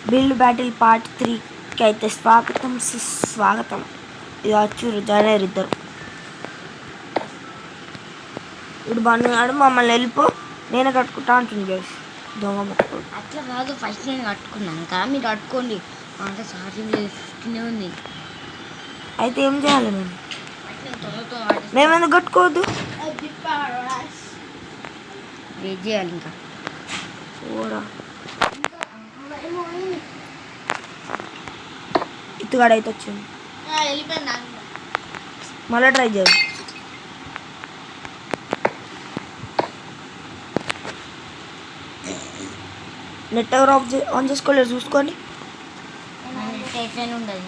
Build battle part 3కి అయితే స్వాగతం సుస్వాగతం. ఇది వచ్చి జాయిన్ అయ్యారు ఇద్దరు. ఇప్పుడు బండి మమ్మల్ని వెళ్ళిపో నేనే కట్టుకుంటా అంటుంది గైస్. దొంగ మొక్కలు అట్లా కాదు, ఫస్ట్ నేను కట్టుకున్నాను కదా, మీరు కట్టుకోండి. అంటే ఛార్జింగ్ 15 ఉంది. అయితే ఏం చేయాలి మేము ఎందుకు కట్టుకోవద్దు? వెయిట్ చేయాలి ఇంకా. ఓరా ఇత్తుగాడైతే వచ్చింది, మళ్ళీ ట్రై చేయాలి. నెట్ ఎవరు ఆన్ చేసుకోలేదు చూసుకోండి. ఉండదు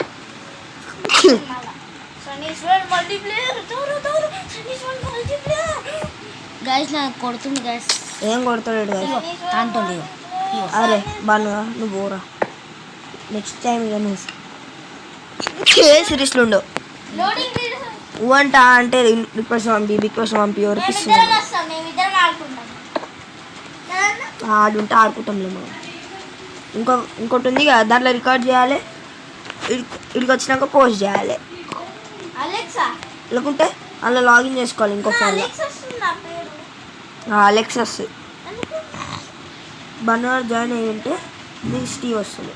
గైస్, నాకు కొడుతుంది గైస్. ఏం కొడతాడు గైస్? దాంతో అరే బాగా నువ్వు పోరా. నెక్స్ట్ టైం ఇక నువ్వు సిరీస్లో ఉండవు. అంట అంటే రిక్వెస్ట్ పంపి ఎవరికి ఆడుంటే ఆడుకుంటాంలే మనం. ఇంకోటి ఉంది కదా, దాంట్లో రికార్డ్ చేయాలి, ఇక్కడికి వచ్చినాక పోస్ట్ చేయాలి. లేకుంటే అందులో లాగిన్ చేసుకోవాలి ఇంకో ఫోన్లో. అలెక్సస్ బన్నర్ జాయిన్ అయ్యి ఉంటే మీకు స్టీవ్ వస్తుంది.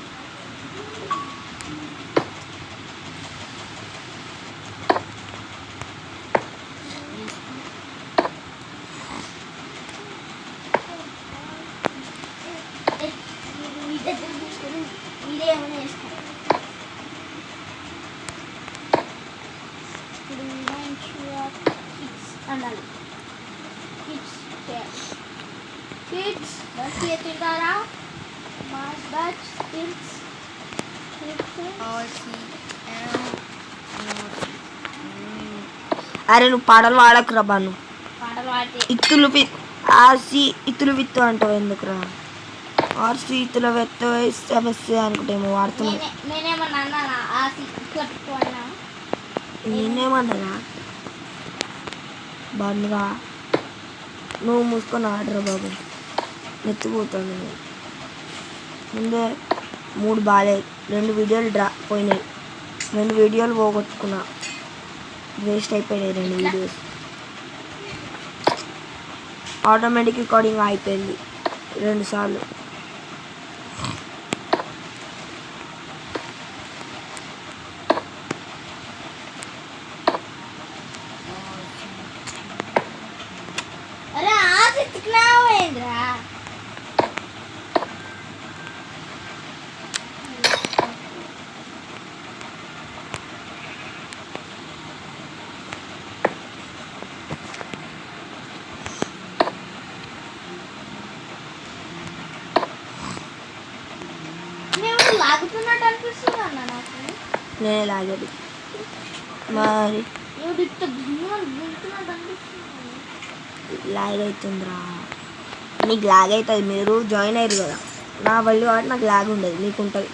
అరే నువ్వు పాటలు వాడకురా బాను. ఇత్తులు ఇత్తులు విత్తు అంటావు ఎందుకురా? ఆర్సి ఇత్తుల వెత్త సమస్య అనుకుంటేమో వాడుతున్నావు. నేనేమన్నా బాగుందిగా, నువ్వు మూసుకొని ఆడరా బాబు. నెత్తిపోతుంది. నువ్వు ముందే 3 బాగాలేదు, 2 వీడియోలు పోయినాయి, 2 వీడియోలు పోగొట్టుకున్నా, వేస్ట్ అయిపోయినాయి 2 వీడియోస్. ఆటోమేటిక్ రికార్డింగ్ అయిపోయింది 2 సార్లు. నేనే లాగేది మరి లాగ్ అవుతుందిరా. నీకు లాగ్ అవుతుంది, మీరు జాయిన్ అయ్యారు కదా నా వల్ల, కాబట్టి నాకు లాగ్ ఉండదు, మీకు ఉంటుంది.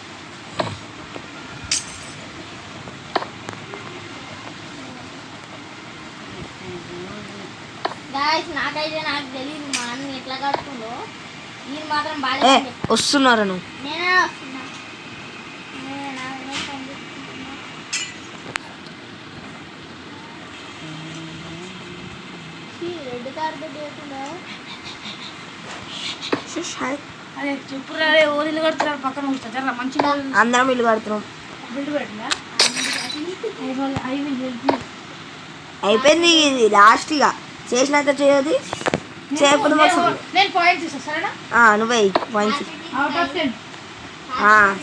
నాకైతే నాకు తెలియదు మా అన్న ఎట్లా కట్టుకుందో. మీరు మాత్రం బాగా వస్తున్నారా? నువ్వు నేనే వస్తున్నా. రెడ్ కార్పెట్ వేస్తుందా? అదే చెప్పురా, ఓరు ఇల్లు కడుతున్నారు పక్కన ఉంటారా? మంచిగా అందరం ఇల్లు కడుతున్నాం. అయిపోయింది ఇది లాస్ట్. ఇక చేసినాక చేయదు, చేయకపోతే నేను పాయింట్స్ ఇస్తా సరేనా? నువ్వే పాయింట్స్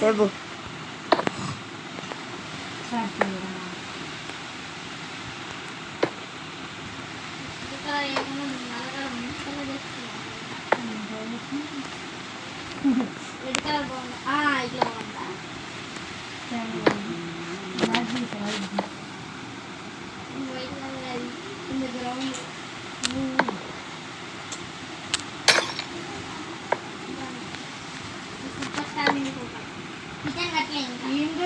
చెప్పు. రెడ్ కలర్ బాగుందా? ఇట్లా బాగుందా? వైట్ కలర్ అది in the ground. Super star మీద కిచెన్ కట్టలే ఇంకా. ఇంకా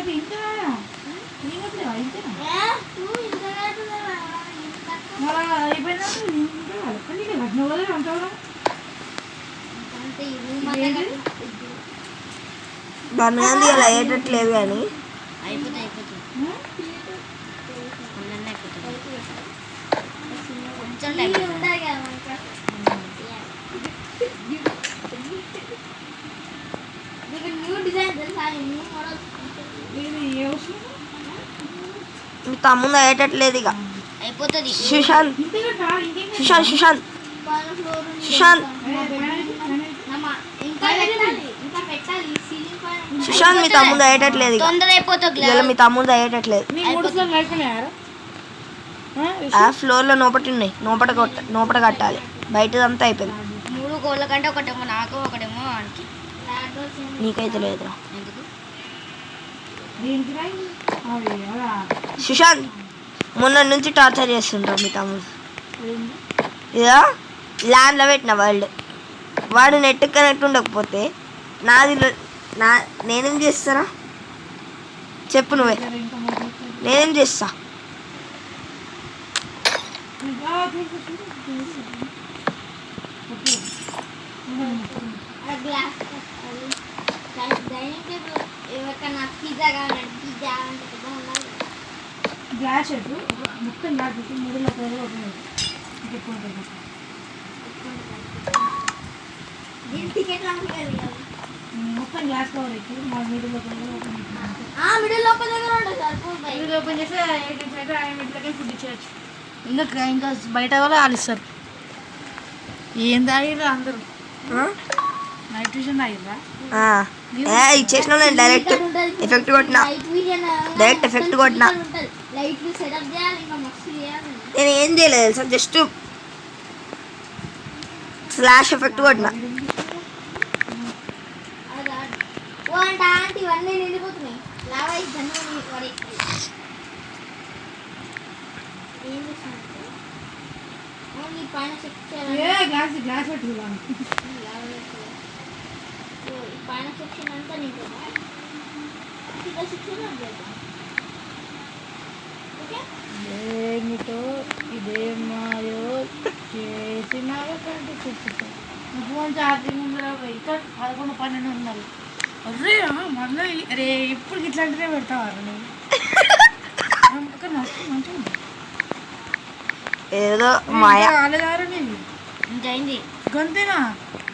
బనగాంది అలా అయ్యేటట్లేదు కానీ అయిపోతుంది అందరినీ అయిపోతుంది కొంచెం టైం మీ తమ్ముంది అయ్యేటట్లేదు ఇక. అయిపోతుంది. సుశాంత్ సుశాంత్ సుశాంత్ సుశాంత్ సుశాంత్ మీ తమ్ముంది అయ్యేటట్లేదు ఇక. తొందర అయిపోతుంది. ఇలా మీ తమ్ముంది అయ్యేటట్లేదు. ఆ ఫ్లోర్లో నోపటి ఉన్నాయి, నోపట కట్టాలి. బయటదంతా అయిపోయింది. 3 కోళ్ళ కంటే ఒకటేమో నాకు ఒకటేమో వానికి. నీకైతే లేదురా. ఎందుకు సుశాంత్ మొన్న నుంచి టార్చర్ చేస్తుంటారు మీ తమ్ముడు. ఇదా ల్యాండ్లో పెట్టిన వాడు నెట్ కనెక్ట్ ఉండకపోతే నేనేం చేస్తారా చెప్పు నువ్వే. నేనేం చేస్తా? గ్లాస్ మొత్తం గ్లాస్ మిడిల్లో మొత్తం గ్లాస్ కవర్ ఎక్కి మా మిడిల్లో ఓపెన్ చేస్తే 8 ఫుడ్ ఇచ్చేయచ్చు. ఇంకా బయట వాళ్ళు ఆలిస్తారు. ఏం తాగిర్రా అందరూ? నైట్ విజన్ తాగిర్రా? ఇచ్చేసిన నేను డైరెక్ట్ ఎఫెక్ట్ కొట్టినా. నేను ఏం చేయలేదు తెలుసా, జస్ట్ స్లాష్ ఎఫెక్ట్ కొట్టినా. గ్లాస్ పెట్టుకున్నాను. ఏమిటో ఇదేమాయో చేసినావో ఫోన్ ఛార్జింగ్ ఉందిరా. ఇక్కడ 11, 12 ఉన్నారు. అరే మళ్ళీ అరే ఇప్పుడు ఇట్లాంటిదే పెడతావారు నువ్వు? మంచిగా ఏదో మాయ ఆలేదారా నీది ఇంకైంది. గంతేనా?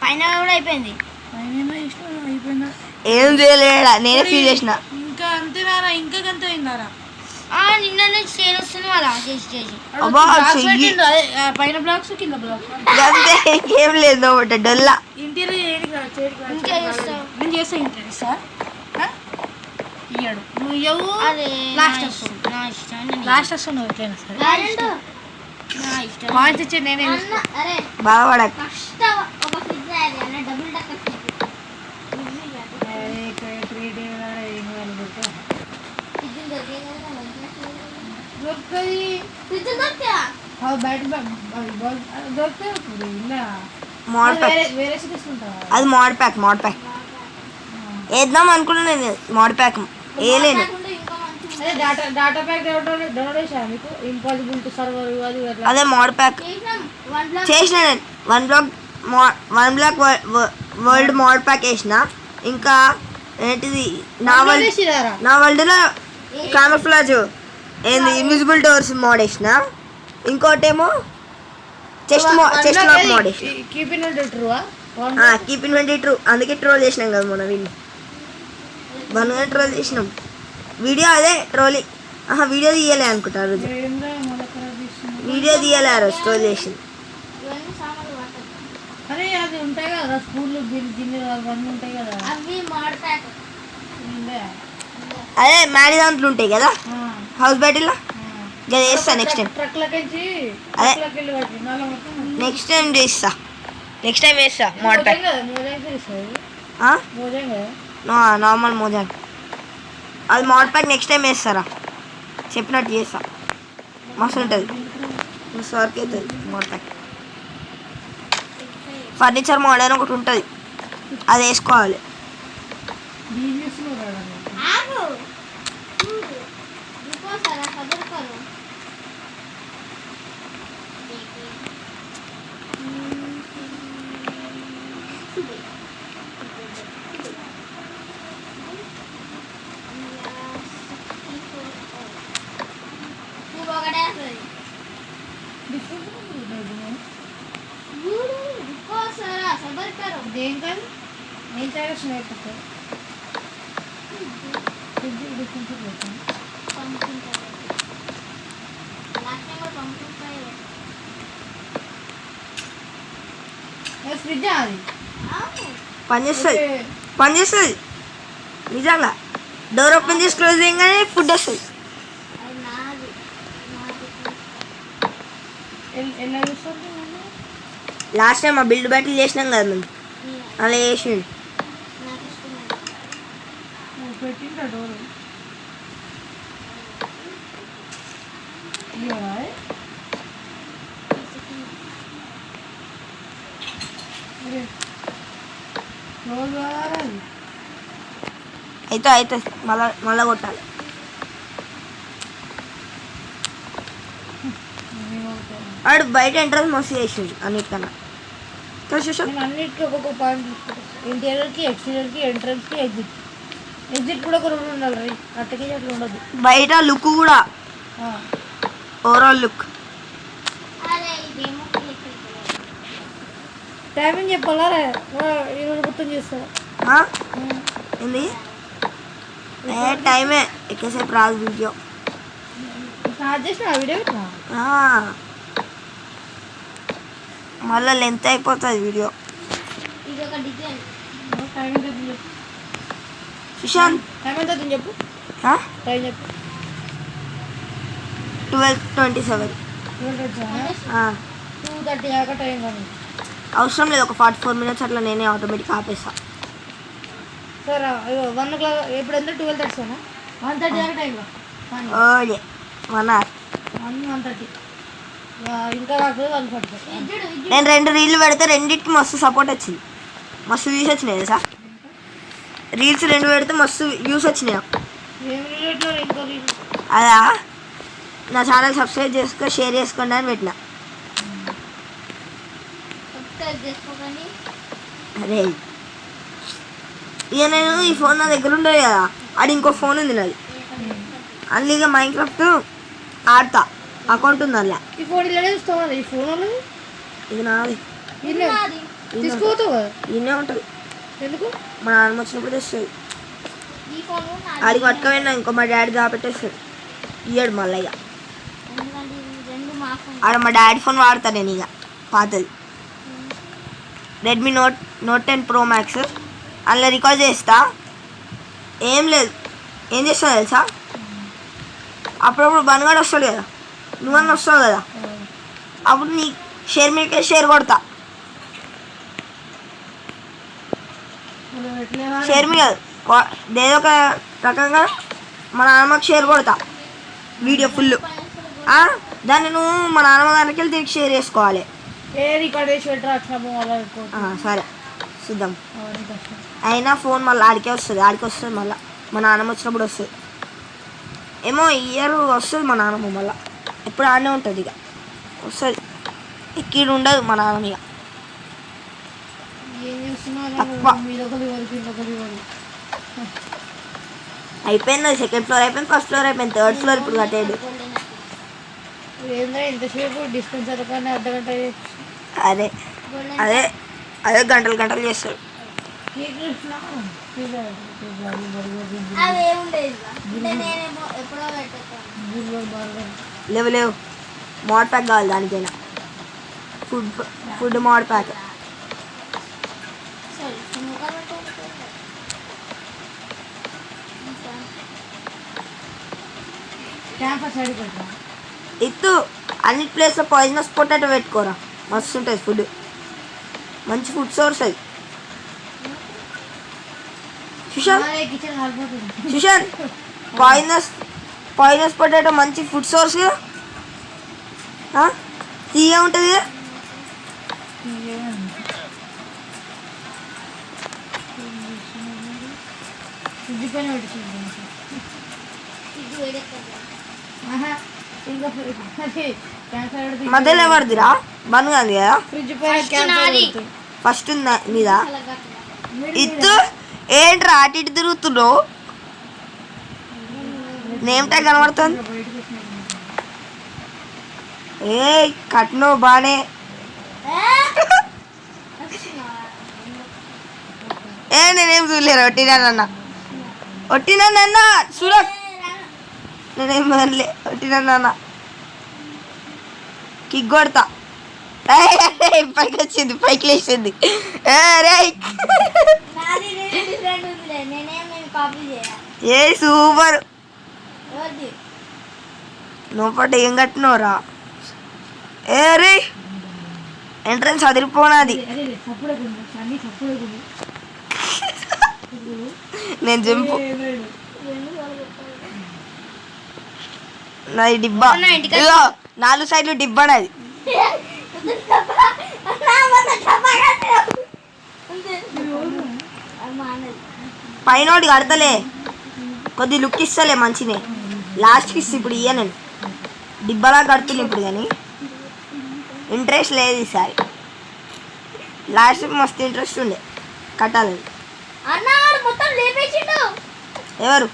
పైన కూడా అయిపోయింది. పైన ఇష్టం అయిపోయిందా? ఏం చేయలేడా, నేనే ఫీల్ చేసిన. ఇంకా అంతేనారా? ఇంకా గంత అయిందారా? నిన్న నుంచి చేసి వస్తుంది అలా చేసి అబ్బా పైన బ్లాక్స్ కింద బ్లాక్స్ అంతే, ఏం లేదు డొల్లా. ఇంటీరియర్ నేను చేస్తా. ఇంటీరియర్ సార్ ఇయ్యాడు నువ్వు ఇవ్వవు. లాస్ట్ వస్తున్నావు ఎట్లయినా సరే. పాయింట్స్ ఇచ్చే నేనే బాగా అది మోడ్ ప్యాక్ వేద్దాం అనుకున్నా. నేను మోడ్ ప్యాక్ వేయలేను. డాటా ప్యాక్ డౌన్లోడ్ చేశాను మీకు. ఇంపాసిబుల్ టు సర్వర్ అది అదే మోడ్ ప్యాక్ చేసిన నేను. 1 బ్లాక్ వరల్డ్ మోడ్ ప్యాక్ వేసిన. ఇంకా ఏంటిది నా వరల్డ్లో కామఫ్లాజ్ ఏంది ఇన్విజిబుల్ డోర్స్ మోడ్ వేసిన. ఇంకోటేమో చెస్ట్ లాక్ మోడ్ వేసిన. Keep inventory true. అందుకే ట్రోల్ చేసినాం కదా మొన్న. వీళ్ళు ట్రోల్ చేసినాం. వీడియో అదే ట్రోలింగ్. వీడియో తీయలే అనుకుంటా ఆ రోజు. వీడియో తీయలే ఆ రోజు ట్రోల్ చేసింది. అరే అది ఉంటాయి కదా స్కూల్లో గిన్నెలు అవన్నీ ఉంటాయి కదా. అదే మ్యాడీ దాంట్లో ఉంటాయి కదా హౌస్ బ్యాటిల్లో. అది వేస్తా నెక్స్ట్ టైం. అదే నెక్స్ట్ టైం వేస్తా మోడ్ ప్యాక్. నార్మల్ మోజాంగ్ అది మోడ్ ప్యాక్ నెక్స్ట్ టైం వేస్తారా చెప్పినట్టు చేస్తా. మస్తు ఉంటుంది. సరికి అవుతుంది మోడ్ ప్యాక్. ఫర్నిచర్ మోడ్ అని ఒకటి ఉంటుంది, అది వేసుకోవాలి. దేని కాదు నేను తయారు అయిపోతాను ఫ్రిడ్జ్ అది పనిచేస్తుంది నిజంగా డోర్ ఓపెన్ చేసి క్లోజ్ చేయగానే ఫుడ్ వస్తుంది. ఎలా చూస్తుంది లాస్ట్ టైం ఆ బిల్డ్ బ్యాటిల్ చేసినాం కదా మేము అలా చేసిండు. పెట్టిండ్రా డోర్ క్లోజ్ కావాలి అయితే అవుతుంది మళ్ళా కొట్టాలి. వాడు బయట ఎంట్రన్స్ మస్తు చేసిండు అన్నిటికన్నా చూసాం. నేను అన్నిటికీ ఒక్కొక్క పాయింట్ తీసుకుంటాను. ఇంటీరియర్కి ఎక్స్టీరియర్కి ఎంట్రన్స్కి ఎగ్జిట్ కూడా ఒక రెండు ఉండాలి రీ అట్టకి అట్లా ఉండదు. బయట లుక్ కూడా ఓవరాల్ లుక్. టైమింగ్ చెప్పాలా ఈరోజు గుర్తం చేస్తారా ఏంది టైమే ఎక్కువసేపు రాదు వీడియో స్టార్ట్ చేసిన వీడియో మళ్ళీ లెంత్ అయిపోతుంది వీడియో. సుశాంత్ టైం ఎంత అవుతుంది చెప్పు టైం చెప్పు 12:27. 2:30 దాకా టైం కానీ అవసరం లేదు, ఒక 44 minutes అట్లా నేనే ఆటోమేటిక్ ఆపేస్తా. సరే 1 o'clock ఇప్పుడు ఎంత 12:30 1:30 దాకా టైం ఓకే 1 hour. 1:30 ఇంకా కాకపోతే 1:45. నేను 2 రీళ్ళు పెడితే రెండింటికి మస్తు సపోర్ట్ వచ్చింది, మస్తు వ్యూస్ వచ్చినాయి తెలుసా. రీల్స్ 2 పెడితే మస్తు వ్యూస్ వచ్చినాయి. ఏం రిలేట్లో ఇంకో రీల్ అదా నా ఛానల్ సబ్స్క్రైబ్ చేసుకో షేర్ చేసుకోండి అని పెట్టిన. అరే ఇక నేను ఈ ఫోన్ నా దగ్గర ఉండదు కదా, అది ఇంకో ఫోన్ ఉంది నాది, అందులో మైన్క్రాఫ్ట్ ఆడతా, అకౌంట్ ఉంది అలా. ఈ ఫోన్ ఇలా చూస్తావా ఈ ఫోన్ వాళ్ళది ఇది నాది తీసుకోతావు కదా ఈయనే ఉంటుంది. ఎందుకు మా నాన్న వచ్చినప్పుడు తెస్తుంది, ఆడికి పట్టుకపోయినా ఇంకో మా డాడీ దాపెట్టేస్తాడు, ఇయ్యాడు మళ్ళీ. ఇక ఆడ మా డాడీ ఫోన్ వాడతా నేను ఇక పాతది రెడ్మీ నోట్ 10 Pro Max. అందులో రికార్డ్ చేస్తా, ఏం లేదు ఏం చేస్తావు తెలుసా, అప్పుడప్పుడు బనగాడు వస్తాడు కదా, నువ్వన్నీ వస్తావు కదా, అప్పుడు నీ షేర్ మీకే షేర్ కొడతా. షేర్ మీ కాదు ఏదో ఒక రకంగా మా నాన్నమ్మకి షేర్ కొడతా వీడియో ఫుల్. దాన్ని నువ్వు మా నాన్నమ్మ దానికి వెళ్ళి తిరిగి షేర్ చేసుకోవాలి. సరే చూద్దాం. అయినా ఫోన్ మళ్ళీ ఆడికే వస్తుంది మళ్ళీ మా నాన్నమ్మ వచ్చినప్పుడు వస్తుంది. ఏమో ఇయర్ వస్తుంది మా నాన్నమ్మ, మళ్ళీ ఎప్పుడు ఆడనే ఉంటుంది, ఇక వస్తుంది, ఇక్కడ ఉండదు మా నాన్నమ్మ. ఇక అయిపోయింది, సెకండ్ ఫ్లోర్ అయిపోయింది, ఫస్ట్ ఫ్లోర్ అయిపోయింది, థర్డ్ ఫ్లోర్ ఇప్పుడు కట్టేది. ఎంతసేపు డిస్పెన్సర్ కానీ అర్ధగంట అదే అదే అదే గంటలు చేస్తాడు. లేవు మోడ్ ప్యాక్ కావాలి దానికైనా, ఫుడ్ మోడ్ ప్యాక్. ఇత్తు అన్ని ప్లేస్లో పాయిజనస్ పొటాటో పెట్టుకోరా, మస్తు ఉంటుంది ఫుడ్, మంచి ఫుడ్ సోర్స్ అది. సుశాంత్ పాయిజనస్ పొటాటో మంచి ఫుడ్ సోర్స్, తీయ ఉంటుంది. మధ్యలో ఎవరిదిరా బంద్ కాదు కదా, ఫస్ట్ ఉందా మీద. ఇత్తు ఏంట్రా అటు ఇటు తిరుగుతున్నావు, నేమ్ ట్యాగ్ కనబడుతుంది. ఏ కట్నో బానే నేనేం చూడలేరు ఒట్టినానన్న ఒట్టినానన్న సూరత్ నేనేం అనలే ఒట్టినానన్న కిక్ కొడతా పైకి వచ్చింది పైకి లేచింది ఏ సూపర్ లోపట ఏం కట్టినోరా ఏ రే ఎంట్రన్స్ అదిరిపోనాది నేను జంపు నాది డిబ్బా ఇదిగో 4 సైడ్లు డిబ్బా నాది పైనోటి కడతలే కొద్ది లుక్ ఇస్తలే మంచినే లాస్ట్కి ఇస్తా ఇప్పుడు ఇయ్య నేను డిబ్బలా కడుతున్నా ఇప్పుడు కానీ ఇంట్రెస్ట్ లేదు ఈసారి లాస్ట్ మస్తు ఇంట్రెస్ట్ ఉండే కట్టాలని ఎవరు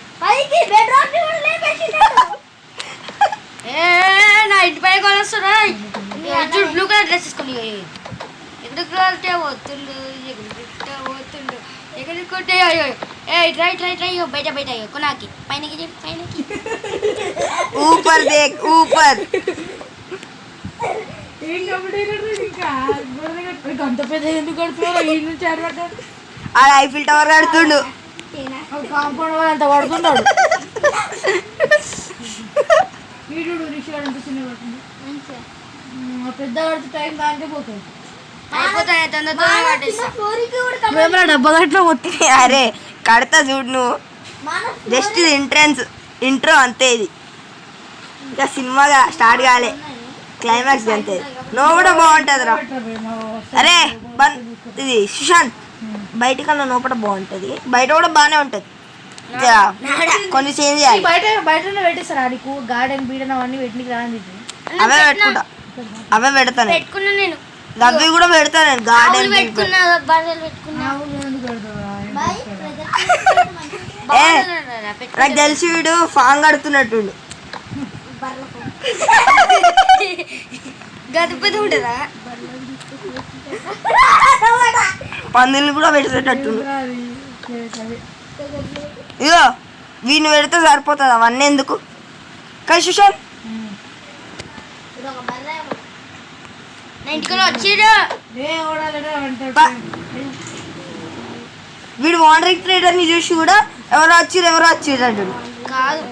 నా ఇంటి పై కొనేస్తున్నా బ్లూ కలర్ డ్రెస్ వేసుకొని ఎందుకు అంటే పోతుండు ఎగురుకుంటా పోతుండు ఎగురుకుంటే అయ్యో ట్రై బయట బయట అయ్యో కొనాకి పైనకి పైనకి ఊపర్ దేక్ ఊపర్ గంట పెద్ద ఎందుకు కడుతున్నారు ఈ నుంచి ఆ ఐఫిల్ టవర్ కడుతుండు కాంపౌండ్ వాళ్ళు అంత పడుతున్నాడు వీడు రిక్షాడు అంత చిన్న పడుతుంది పెద్ద పడితే టైం దానికే పోతుంది డబ్బా గట్ల పోతుంది అరే కడతా చూడు నువ్వు జస్ట్ ఇది ఇంట్రో అంతే ఇది ఇంకా సినిమాగా స్టార్ట్ కాలే క్లైమాక్స్ అంతే నువ్వు కూడా బాగుంటుంది రా అరే ఇది సుశాంత్ బయట కన్నా లోపల బాగుంటుంది బయట కూడా బాగానే ఉంటుంది కొన్ని చేంజ్ చేయాలి బయట పెట్టేస్తారా నీకు గార్డెన్ బీడన్ అవన్నీ పెట్టినకి రాని అవే పెట్టుకుంటా అవే పెడతాను పెట్టుకున్నా నేను అవి కూడా పెడతా నేను గార్డెన్ పెట్టుకున్నా బర్రెలు పెట్టుకున్నా నాకు తెలిసి వీడు ఫాంగ్ కడుతున్నట్టుండు గదిపతి ఉంటుందా పందులు కూడా పెట్టేటట్టుండు ఇగో వీడిని పెడితే సరిపోతుంది అవన్నీ ఎందుకు కానీ సుశాంత్ వీడు వాండరింగ్ ట్రేడర్ని చూసి కూడా ఎవరో వచ్చిర్రు అంటాడు కాదు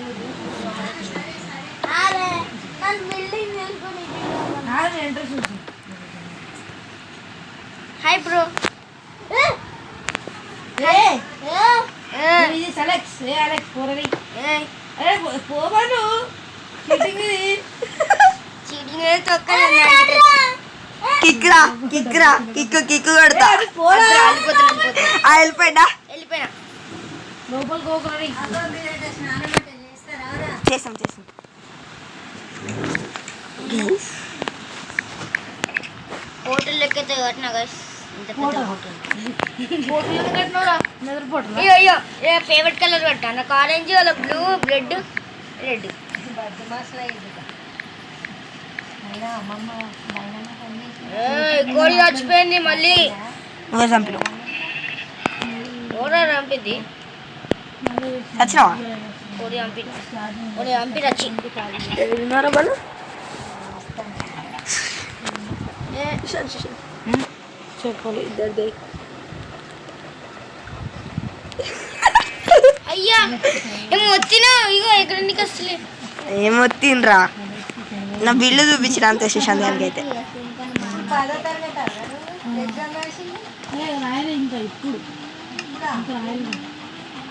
హాయ్ బ్రో కిక్ కొడతా వెళ్ళిపోయినా చేసాం హోటల్ లెక్కైతే కట్టినా గైస్ ఫేవరెట్ కలర్ కట్టా నాకు ఆరెంజ్ వాళ్ళ బ్లూ రెడ్ రెడ్ కోడి చచ్చిపోయింది మళ్ళీ చంపినావు ఓడా చంపింది చచ్చినావా కోడి చంపి రచ్చి చెప్పాలి ఇద్దరిది అయ్యా ఏమో వచ్చినా ఇగో ఎక్కడికి వస్తలే ఏమొత్తిండ్రా నా బిల్లు చూపించిన అంతే సుశాంత్ గారికి అయితే ఇంకా ఇప్పుడు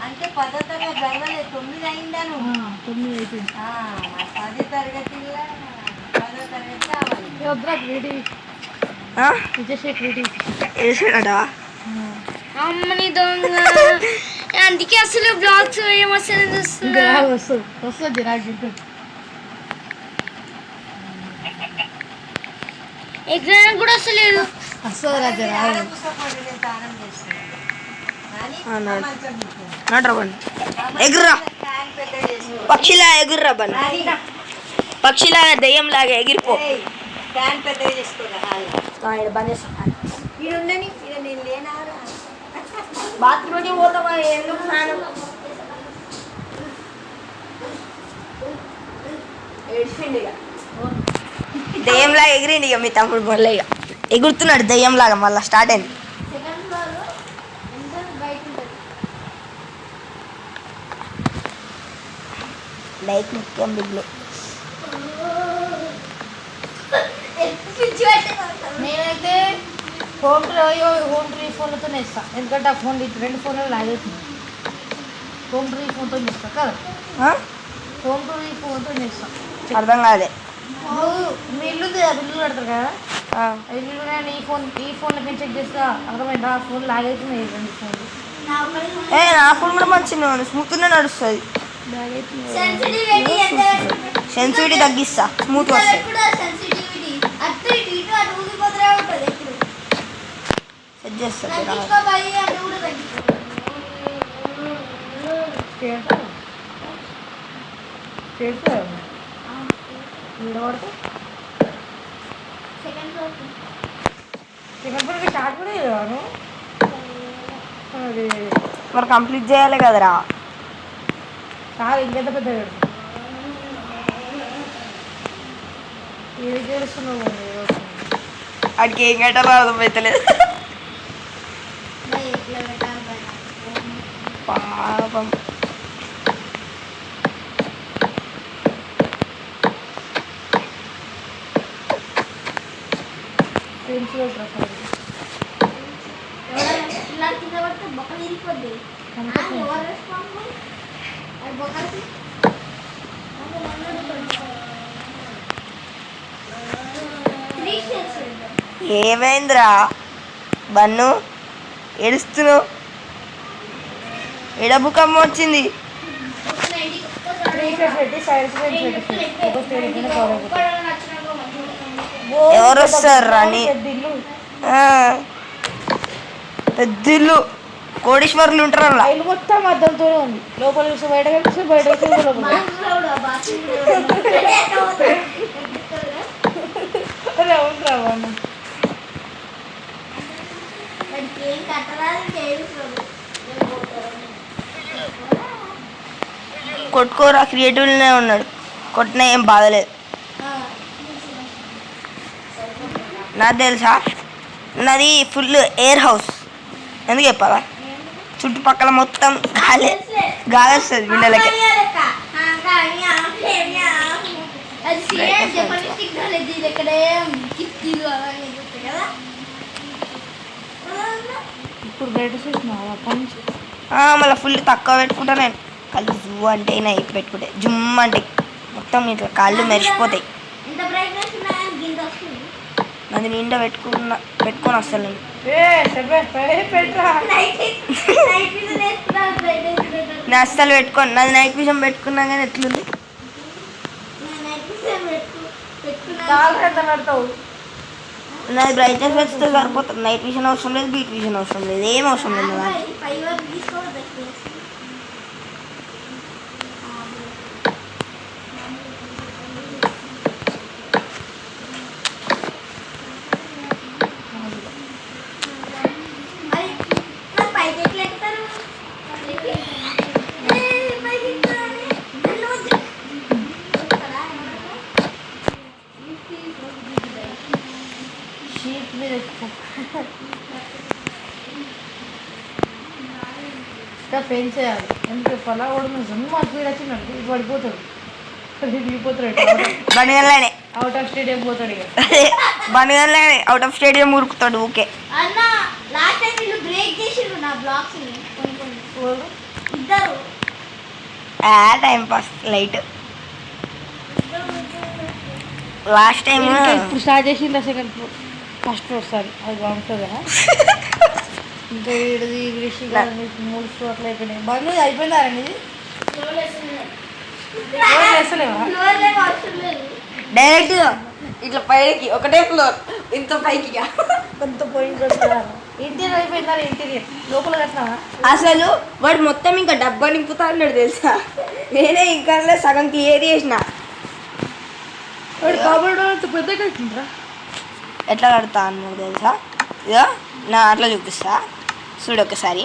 అంటే 10వ తరగతి చదవలేదు 9 అయిందాను 9 అయిపోయింది 10వ తరగతిలో 10వ తరగతి కావాలి అమ్మని దొంగ అందుకే అసలు బ్లాగ్స్ ఏమొస్తుంది చూస్తున్నా వస్తుంది ఎగ్జామ్ కూడా వస్తలేదు వస్తుంది రాజు ఎగుర్రా పక్షిలా ఎగుర్రా బన్ పక్షిలాగా దెయ్యం లాగా ఎగిరిపో ఫ్యాన్ పెద్దగా చేసుకోరా బంద్ చేస్తా నేను లేనా బాత్రూమ్కి పోతావా ఎందుకు ఫ్యాన్ ఏడ్చిండి ఇక దెయ్యంలాగా ఎగిరిండి ఇక మీ తమ్ముడు మళ్ళీ ఇక ఎగురుతున్నాడు దెయ్యంలాగా మళ్ళీ స్టార్ట్ అయింది సెకండ్ ఫ్లోర్ బయట ఉంటుంది. లైక్ ముఖ్యం బిగ్లో నేనైతే హోమ్ ఫోన్లతో ఇస్తాను, ఎందుకంటే ఆ ఫోన్ 2 ఫోన్లు లాగేస్తుంది. హోమ్ ఫోన్తో ఇస్తాను కదా, హోమ్ ఫోన్తో ఇస్తాను. అర్థం కాదే మీ ఇల్లు బిల్లు కడతారు కదా, ఇల్లు ఈ ఫోన్లో నేను చెక్ చేస్తా, అర్థమైందా? ఆ ఫోన్ లాగైతున్నాయి 2 ఫోన్లు. నా ఫోన్ కూడా మంచిగా స్మూత్గా నడుస్తుంది. సెన్సిటివిటీ ఎంత సెన్సిటివిటీ తగ్గిస్తా స్మూత్ వస్తుంది. సెన్సిటివిటీ అటు ఇటు అటు ఊగిపోతూనే ఉంటుంది ఎప్పుడు. సెట్ చేస్తా తగ్గించుకోవాలి అంటే కూడా తగ్గించుకోవాలి. Second floor second floor start కూడా చేయను. అది మరి కంప్లీట్ చేయాలి కదరా. కాదు ఇంకెంత పెద్ద ఏది చేస్తున్నావు? వాడికి ఏం గంటలో అర్థమవుతలేదు. ఎట్లా పెట్టాలి బయట పాపం ఫ్రెండ్స్ ప్రసాద్ ఇలా కింద పడితే బొక్క విరిగిపోద్ది. ఎవరు రెస్పాన్సిబుల్? అది బొక్కకి ఏమైందిరా బన్ను ఏడుస్తున్నావు? ఎడబుకమ్మ వచ్చింది. పెట్టి సైడ్ ఫ్రెండ్స్ పెట్టి ఒక స్టేజ్ కవర్ ఎవరు వస్తారు రాని ఇల్లు పెద్ద ఇల్లు కోడీశ్వరులు ఉంటారు అలా. ఇల్లు మొత్తం అద్దంతో ఉంది, లోపల చూసి బయట కనిపిస్తే బయట లోపల అవును రావన్న ఏం కట్టరాదు కొట్టుకోరా క్రియేటివ్నే ఉన్నాడు, కొట్టినా ఏం బాధలేదు. నాకు తెలుసా నాది ఫుల్ ఎయిర్ హౌస్. ఎందుకు చెప్పాలా? చుట్టుపక్కల మొత్తం గాలి గాలి వస్తుంది విండలకి. అది సీరియస్ జపనీస్ టెక్నాలజీ ఇక్కడే కిట్టీలు అలాగే ఉంటాయి కదా. ఇప్పుడు బయట చూసినావు అప్పటి నుంచి మళ్ళీ ఫుల్ తక్కువ పెట్టుకుంటా నేను. కళ్ళు జూ అంటే నైట్ పెట్టుకుంటే జుమ్ అంటే మొత్తం ఇట్లా కాళ్ళు మెరిసిపోతాయి. ఎంత బ్రైట్నెస్ ఉన్నాయా గింత వస్తుంది. అది నిండా పెట్టుకొని వస్తాను నేను. నేను అస్సలు పెట్టుకోను. నాది నైట్ విజన్ పెట్టుకున్నా కానీ ఎట్లుంది? పెడతావు నాది బ్రైట్నెస్ పెంచితే సరిపోతుంది. నైట్ విజన్ అవసరం లేదు, బీట్ విజన్ అవసరం లేదు, ఏం అవసరం లేదు. నాకు షీట్ మీద ఇంకా పెన్ చేయాలి. ఎందుకు పొలా కూడా జన్మ స్పీడ్ వచ్చిందంటే ఇది పడిపోతాడు, దిగిపోతాడు. బండిగల్లానే అవుట్ ఆఫ్ స్టేడియం పోతాడు ఇక. బండిగల్లానే అవుట్ ఆఫ్ స్టేడియం ఉరుకుతాడు ఊకే. అన్న లాస్ట్ టైం వీళ్ళు బ్రేక్ చేసిండ్రు నా బ్లాక్స్ ని కొన్ని ఇద్దరు time pass light. Last time ఇప్పుడు స్టార్ట్ చేసింది second floor, first floor sorry అది బాగుంటుంది కదా. ఇంకా వీడిది ఇంగ్లీష్ 3 ఫ్లోర్లు అయిపోయినాయి. బండ్లు అయిపోయిందారండి ఇది వేస్తలేవా? డైరెక్ట్ ఇట్లా పైకి ఒకటే ఫ్లోర్, ఇంత పైకి కొంత పోయింది. ఇంటీరియర్ అయిపోయిందా? ఇంటీరియర్ లోపల కట్టినా అసలు వాడు మొత్తం ఇంకా డబ్బా నింపుతా అన్నాడు తెలుసా. నేనే ఇంకా సగం క్లియర్ చేసిన. వాడు కాబోడు పెద్ద కట్టిండ్రా. ఎట్లా కడతా అన్నాడు తెలుసా? ఇదో నా అట్లా చూపిస్తా చూడు ఒకసారి.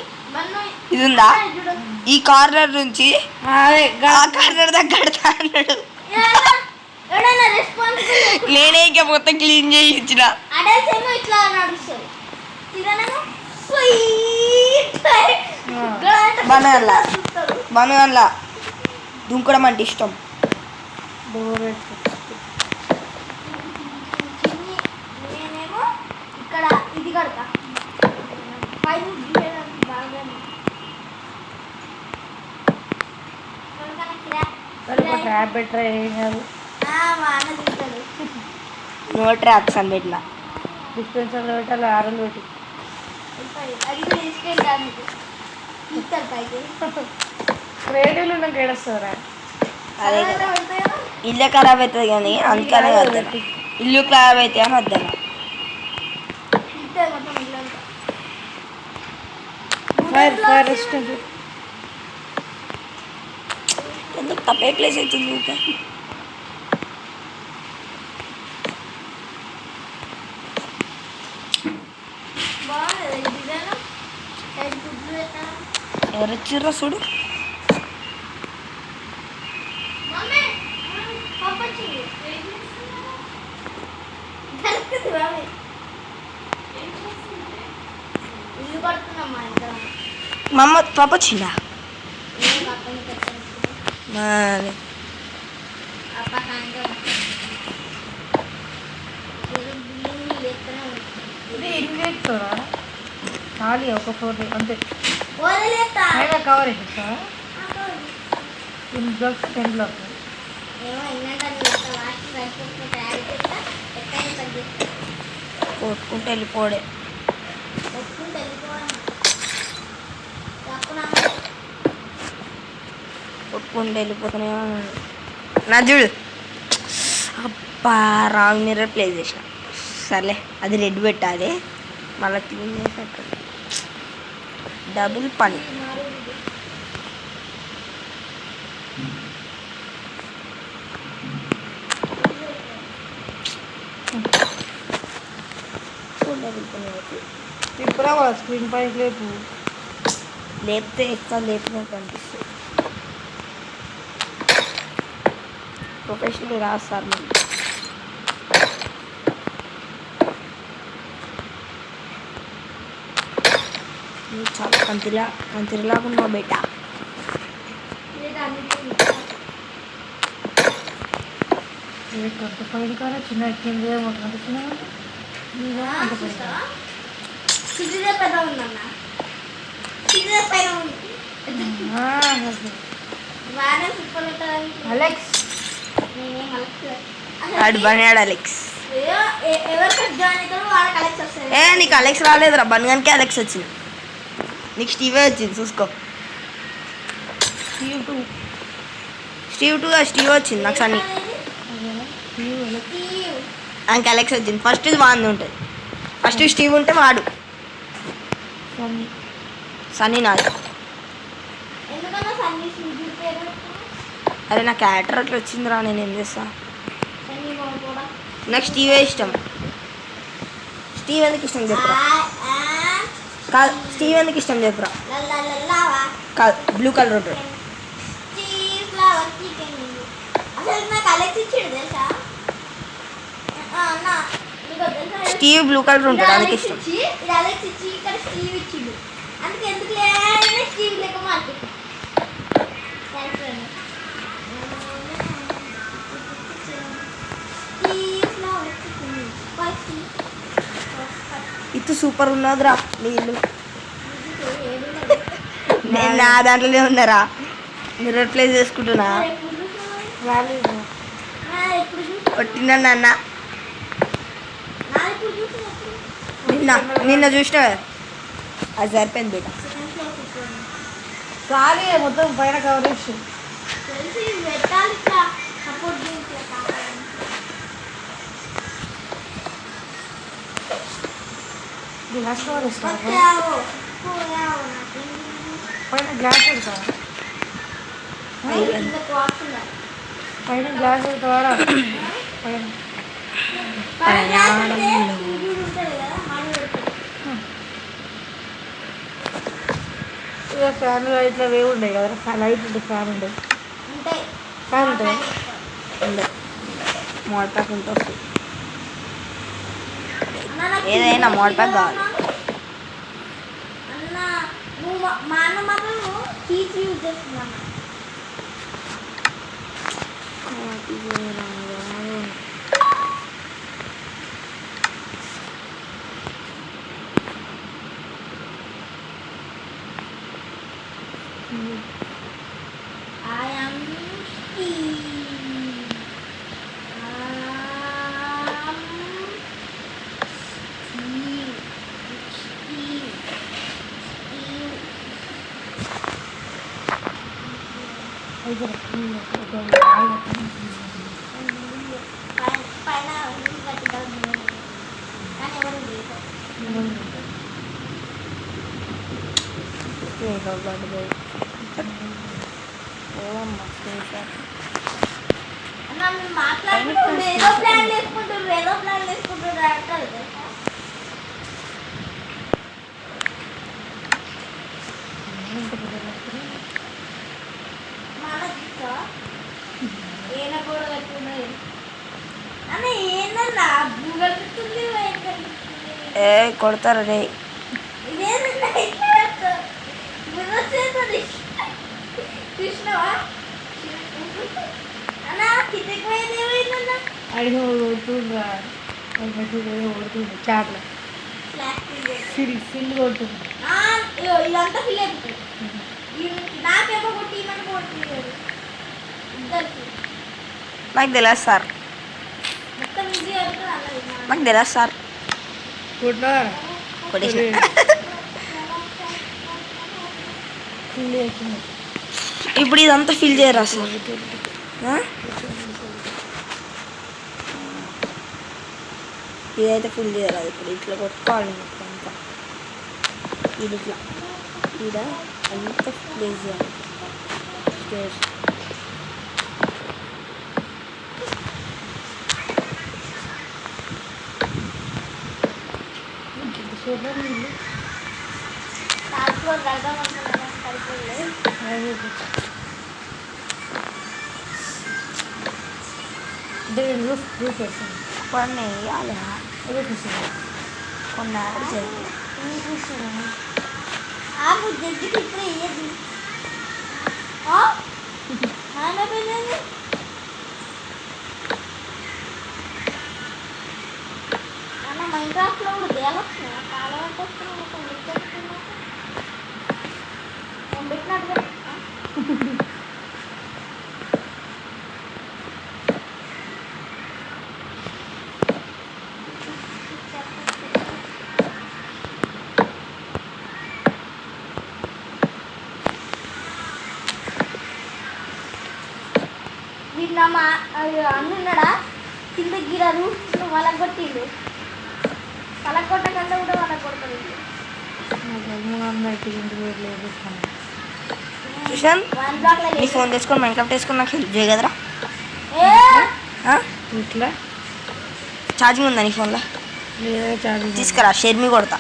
ఇది ఉందా, ఈ కార్నర్ నుంచి ఆ కార్నర్ దగ్గర కడతా అన్నాడు. నేనే ఇక మొత్తం క్లీన్ చేసి ఇచ్చిన. బనగన్లా దుంకడం అంటే ఇష్టం. ఇక్కడ ఇది కడతా ట్రాప్ బెటర్ ఏం కాదు. నో ట్రాప్స్ అని పెట్టిన. డిస్పెన్సర్లో పెట్టాలి, ఆరలు పెట్టి. రేడియోలు ఉన్నాక ఏడొస్తారా? అదే కదా, ఇల్లు ఖరాబ్ అవుతుంది కానీ అందుకనే వద్దాను. ఇల్లు ఖరాబ్ అవుతాయి అని వద్దాను. ఫైర్ రెస్టారెంట్ ఎందుకు తప్పే ప్లేస్ అవుతుంది ఊరికే. ఎవరు వచ్చిర్రో చూడు. మా అమ్మ పాప వచ్చిందా? ఖాళీ ఒక 4 అంతే. కవర్ వేసేస్తా 10 బ్లాక్స్ 10 బ్లాక్స్. కొట్టుకుంటే వెళ్ళిపోడే. కొట్టుకుంటే వెళ్ళిపోతూనే నా చూడు. అబ్బా రాంగ్ మిర్రర్ ప్లే చేసిన. సర్లే అది రెడ్ పెట్టాలి, మళ్ళీ క్లీన్ చేసాక డబుల్ పని. డబుల్ పని ఇప్పుడు స్క్రీన్ పైన లేపు, లేపితే ఎక్కువ లేపినట్టు అనిపిస్తుంది. ప్రొఫెషనల్ రాదు సార్ మీరు. చాలా కంతిరిలాగా ఉన్నావు బేట. కొంత పైన కానీ చిన్న ఎక్కింది అంత చిన్న అలెక్స్ వాడు బనియాడు అలెక్స్. నీకు అలెక్స్ రాలేదురా, బన్గానికి అలెక్స్ వచ్చింది. నీకు స్టీవే వచ్చింది చూసుకో. స్టీవ్ 2 స్టీవ్ వచ్చింది నాకు. సన్నీ ఆయనకి అలెక్స్ వచ్చింది. ఫస్ట్ వాంది ఉంటుంది, ఫస్ట్ స్టీవ్ ఉంటే వాడు సన్నీ నాది. అరే నా క్యారెక్టర్ అట్లా వచ్చిందిరా, నేను ఏం చేస్తా. నాకు స్టీవే ఇష్టం. స్టీవ్ ఎందుకు ఇష్టం చెప్పురా? కాదు, స్టీవ్ ఎందుకు ఇష్టం చెప్పురా? కాదు, బ్లూ కలర్ ఉంటుంది. స్టీవ్ బ్లూ కలర్ ఉంటాడు, అందుకే ఇష్టం. ఇటు సూపర్ ఉన్నదిరా నీళ్ళు. నేను నా దాంట్లోనే ఉన్నారా, మిర్రర్ ప్లే చేసుకుంటున్నా. కొట్టినా నాన్న నిన్న చూసిన, అది సరిపోయింది బేట. ఖాళీ మొత్తం పైన కవర్ చేసి గ్లాస్ కవర్ ఇస్తాను. పైన గ్లాస్ పెడతా, పైన గ్లాస్ పెడతావారా? పైన ఇక ఫ్యాన్ ఇట్లా వేవి ఉండవు కదా, లైట్ ఉంటుంది, ఫ్యాన్ ఉండదు. ఉంటాయి. ఫ్యాన్ ఉంటుంది. ఉండే మోడ్ ప్యాక్ ఉంటే వస్తుంది. అన్న, నాకు ఏదైనా మోడ్ ప్యాక్ కావాలి. అన్న నువ్వు మా అన్న మాత్రం కీస్ యూజ్ చేస్తున్నా. I am Steve. పైన కానీ ఎవరు అన్న మీరు మాట్లాడుకుంటారు, ఏదో ప్లాన్ వేసుకుంటారు అంటారు తెలుసా? ఏనా కూడా కట్టుకున్నది అన్న, ఏందన్నా గూగల్ పెట్టుకుంది, ఏ కొడతారు రే. ఇదేందన్నా ఇట్లా పెడతారు? వచ్చేస్తుంది కృష్ణవా అన్న, కిందకి పోయేది ఏమైందన్నా? అడిగి కొడుతుండ్రా, కొడుతుంది చాట్ల ఫిల్ కొడుతుంది. ఇదంతా ఫిల్ అయిపోతుంది. నాకేమో కొట్టి ఇవన్నీ కొట్టిలేదు ఇద్దరికి. నాకు తెలియదు సార్, మొత్తం ఈజీ అవుతుంది అన్నది. నాకు తెలియదు సార్. కొట్టినారా కొట్టేసిన. ఫిల్ చేస్తుంది. ఇప్పుడు ఇదంతా ఫిల్ చేయరా సార్? ఇదైతే ఫిల్ చేయరా? ఇప్పుడు ఇట్లా కొట్టుకోవాలి నేను ఇప్పుడు అంతా. ఇది ఇట్లా ఇక్కడ అంతా ప్లేస్ చేయాలి. స్టేర్స్ దాంట్లో వెళ్దాం అనుకున్నాను, సరిపోలేదు. రూఫ్ వేస్తాను. కొన్ని వేయాలి, రూఫ్ వేస్తాను. కొన్ని యాడ్ చేయాలి. ఆపు జడ్జికి ఇప్పుడే ఇయ్యదు. నాన్నపోయింది అన్న, మైన్క్రాఫ్ట్లో కూడా దేవస్తున్నా చాలా వరకు వస్తున్నాను. నేను పెట్టినట్టుగా వీడు నా మా అన్నున్నాడా కింద గిర రూఫ్ వాళ్ళకి కొట్టిండు. వాళ్ళకి కొట్టకుండా కూడా వాళ్ళకి కొడతాడు. సుశాంత్, వన్ బ్లాక్లో నీ ఫోన్ తెచ్చుకొని మైన్క్రాఫ్ట్ వేసుకొని నాకు హెల్ప్ చేయ కదరా? ఇట్లా ఛార్జింగ్ ఉందా నీ ఫోన్లో? లేదా చార్జ్ తీసుకురా, షేర్ మీ కొడతా.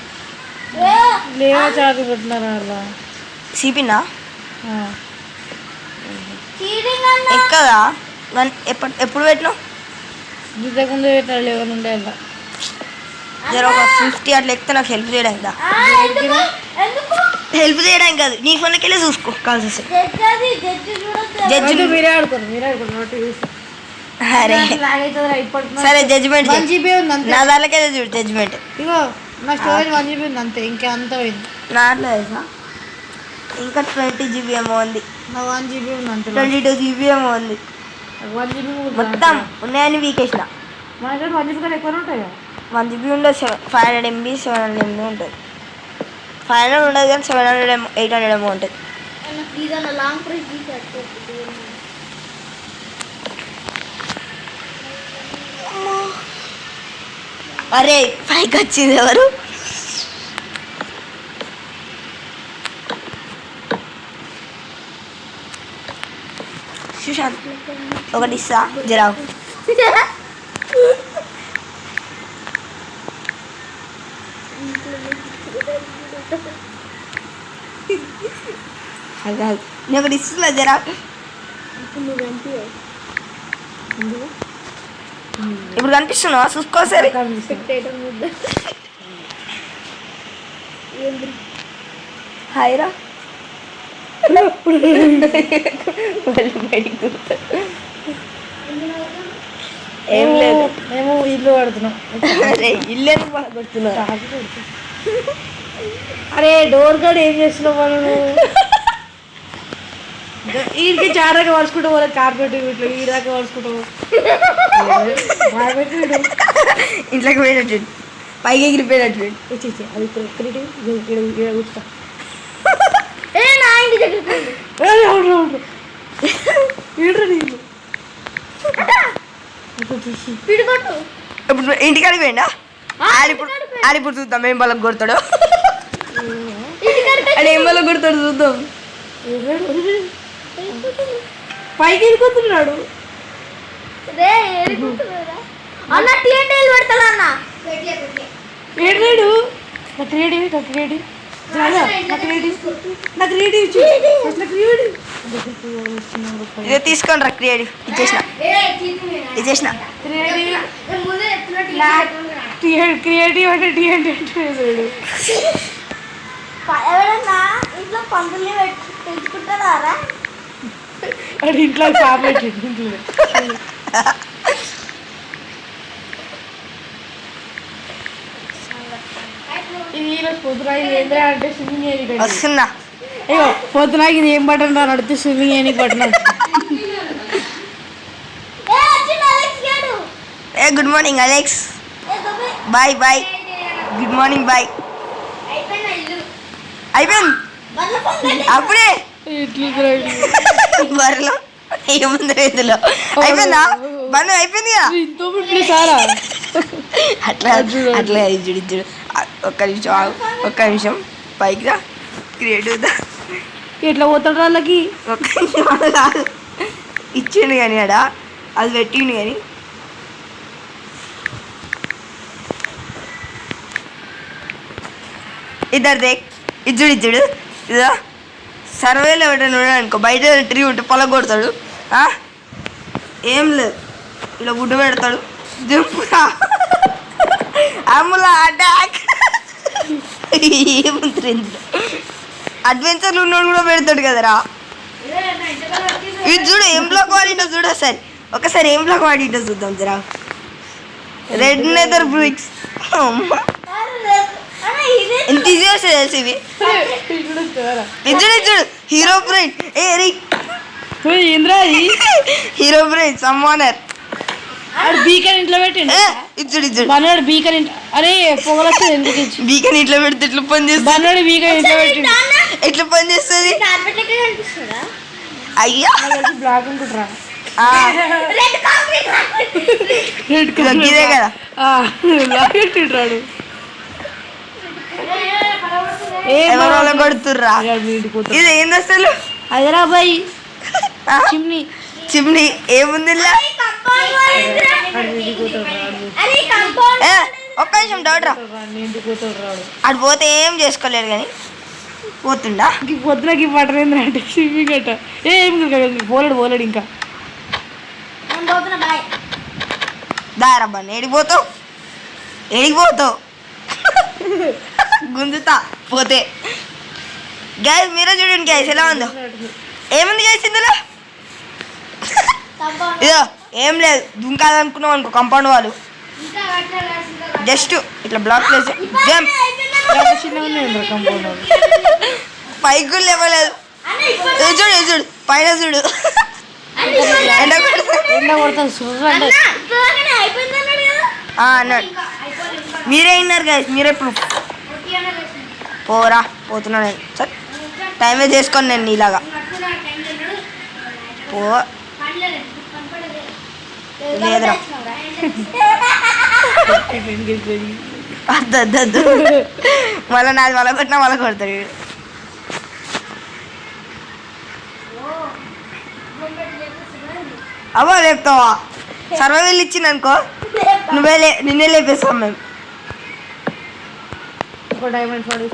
లేదా చార్జ్ పెట్టినారా అలా సిపినా చీటింగ్ అన్న. ఎక్కదా? ఎప్పుడు పెట్టినావు? ఇంతకుముందు పెట్టినా లేవని ఉండే అలా జర ఒక 50 అట్లా ఎక్కితే నాకు హెల్ప్ చేయడానికి దా. ఎందుకు ఎందుకు హెల్ప్ చేయడానికి కాదు, నీ ఫోన్లోకి వెళ్ళి చూసుకో కాల్సి వస్తే. జడ్జి చూడొద్దు. జడ్జి మీరే ఆడుకోరు అరే ఇప్పటి సరే, జడ్జిమెంట్ 1 GB ఉంది అంతే. నా దానికే చూడు జడ్జిమెంట్. ఇగో నా స్టోరేజ్ 1 GB ఉంది అంతే, ఇంకా అంత పోయింది. నాట్లో తెలుసా ఇంకా 20 GB ఏమో ఉంది, నా 1 GB ఉంది అంతే. 22 GB ఏమో ఉంది. 1 GB మొత్తం ఉన్నాయని వీకేసిన. మన దగ్గర 1 GB కన్నా ఎక్కువ ఉంటాయి కదా. 1 GB ఉండదు, 500 MB 700 MB ఉంటుంది. 500 ఉండదు కానీ 700 ఏమో 800 ఏమో ఉంటుంది. ప్లీజ్ అన్న లాంగ్ ప్రైస్ తీసేది. అరే పైకి వచ్చింది ఎవరు? సుశాంత్ ఒకటి ఇస్తా జరావు. అది కాదు నేను ఒకటి ఇస్తున్నా జరా ఇప్పుడు కనిపిస్తున్నావా చూసుకో సరే హాయ్ రా ఏం లేదు మేము ఇల్లు పడుతున్నాం. అరే ఇల్లు పడుతున్నా అరే డోర్ గార్డ్ ఏం చేస్తున్నావు మనం వీడికి చారాక వరుసుకుంటూ పోలే కార్పెట్ ఇట్లా ఈ దాకా వరుసుకుంటావు ఇంట్లోకి పోయినట్టు పైకి ఎగిరిపోయినట్టు అది కూర్చుంటా ఇప్పుడు ఇంటికాడికి పోయిండా ఆడిప్పుడు చూద్దాం ఏం బలం కొడతాడు అది ఏం బలం కొడతాడు చూద్దాం పైకి వెళ్ళిపోతున్నాడు అన్న టీఎన్టీలు పెడతాడు అన్న ఏడాడు నాకు రెడీ ఇదే తీసుకోండి రా క్రియేటివ్ ఇచ్చేసిన క్రియేటివ్ అంటే టీఎన్టీ ఎవరన్నా ఇంట్లో పందుల్ని పెంచుకుంటారా అది ఇంట్లో పాప ఇది ఈరోజు పొద్దున ఏంద్రా అంటే స్విమ్మింగ్ చేయడానికి వస్తున్నా అయ్యో పొద్దున ఇది ఏం బటన్ రా నడితే స్విమ్మింగ్ చేయడానికి బటన్ ఏ good morning Alex boy boy good morning boy అయిపోయింది అప్పుడే బర్రెలో ఏముంది రైతులో అయిపోయిందా బంధు అయిపోయింది కదా ఇంతో సారా అట్లా అట్లా ఇచ్చుడు ఇచ్చుడు ఒక్క నిమిషం పైకి రా క్రియేటివ్ దా ఎట్లా పోతాడు వాళ్ళకి ఒక్క నిమిషం కాదు ఇచ్చిండు కానీ ఆడ అది పెట్టిండు కానీ ఇద్దరు దేక్ ఇచ్చుడు ఇదా సర్వేలో ఎవరైనా ఉన్నాడు అనుకో బయట ట్రీ ఉంటే పొలం కొడతాడు ఏం లేదు ఇలా గుడ్డు పెడతాడు దింపురా అమ్ములా అటాక్ ఏముంది ఇందులో అడ్వెంచర్లు ఉన్నోడు కూడా పెడతాడు కదరా ఇది చూడు ఏం బ్లాక్ వాడింటో చూడు ఒకసారి ఏం బ్లాక్ వాడింటో చూద్దాం జరా రెడ్ నెదర్ బ్రిక్స్ ఎంత ఈజీ వస్తుంది తెలుసు ఇవి ఇచ్చుడు హీరో బ్రైన్ ఏ రీ ఏంద్రా హీరో బ్రైన్ సమ్మానర్ బీకన్ ఇంట్లో పెట్టండి ఇచ్చుడు బన్నాడు బీకన్ అరే పొగలొస్తుంది ఎందుకు బీకన్ ఇట్లా పెడితే ఎట్లా పని చేస్తుంది బన్నాడు బీకన్ ఇంట్లో పెట్టండి ఎట్లా పని చేస్తుంది అయ్యా బ్లాక్ అనుకుంటారా ఇదే కదా బ్లాక్ పెట్టింటాడు ఎవరో కొడుతుర్రా ఇది ఏంది అసలు హైదరాబాద్ చిమ్ని చిమ్ని ఏముంది ఒక్క నిమిషం డౌట్ రా అటు పోతే ఏం చేసుకోలేరు కానీ పోతుండా పొద్దునకి పట్టలేదు అంటే స్విమ్మింగ్ గట్ట ఏం పోలేడు ఇంకా దారబ్బా ఏడిపోతావు గుంజుతా పోతే గ్యాస్ మీరే చూడండి గ్యాస్ ఎలా ఉందో ఏముంది గ్యాస్ ఇందులో ఇదో ఏం లేదు దుంకాలనుకున్నాం అనుకో కాంపౌండ్ వాళ్ళు జస్ట్ ఇట్లా బ్లాక్ చేసి జంప్ పైకి కూడా లేవలేదు చూడు పైన చూడు ఎండ కొడుతుంది అన్నాడు మీరే విన్నారు గాయస్ మీరే ప్రూఫ్ పోతున్నా నేను సార్ టైమే చేసుకోండి నేను ఇలాగా పో లేదురా అద్దద్దు మళ్ళీ నాది మళ్ళీ కొట్టినా మళ్ళీ కొడతాడు వీడు. అవ్వ లేపుతావా సర్వైవల్ ఇచ్చింది అనుకో నిన్నే లేపేస్తాం మేము డైమండ్స్ వాడు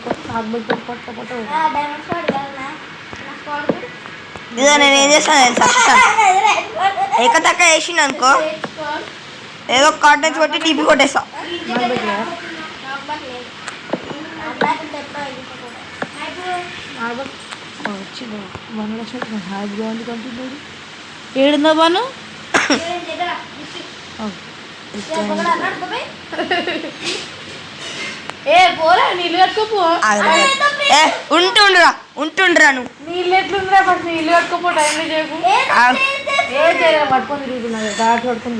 ఇదో నేను ఏం చేస్తాను తెలుసా, ఏకతక్క వేసింది అనుకో, ఏదో కాటన్స్ కొట్టి టీపీ కొట్టేస్తా. ఏడుందా బాను ఏ పోరా నీళ్ళు కట్టుకోపో. ఉంటుండ్రా నువ్వు. నీళ్ళు ఎట్లుందిరా ఫస్ట్ నీళ్ళు కట్టుకోపో. టైం చేయకు ఏ చేయరా పట్టుకొని తిరుగుతున్నారు దాటి పట్టుకొని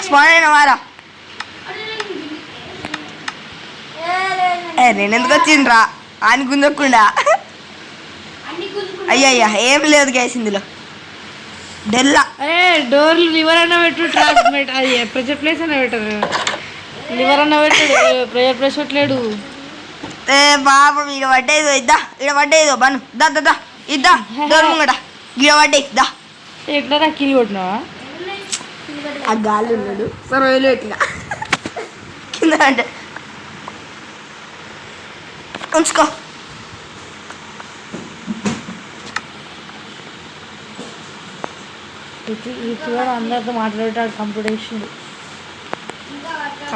స్పాన్ అయిన వారా. నేను ఎందుకు వచ్చిండ్రా అని గుంజకుండా. అయ్యయ్యా ఏం లేదు గ్యాస్ ఇందులో. డెల్లా డోర్లు లివర్ అన్న పెట్టు, ట్రాన్స్మిట్ అది ప్రెషర్ ప్లేస్ అన్న పెట్టరు. లివర్ అన్న పెట్టాడు, ప్రెషర్ ప్లేస్ పెట్టలేడు. ఏ బాబు ఈడ పడ్డేదో ఇద్దా, ఈడ పడ్డేదో బను దా దా ఇద్దా డోర్ ముంగట ఈడ పడ్డే దా. ఎట్లా కిల్ కొట్టినావా? ఆ గాలి ఉన్నాడు సర్వేలు ఎట్లా కింద అంటే ఉంచుకో. అందరితో మాట్లాడేటాడు కంప్యూటేషన్.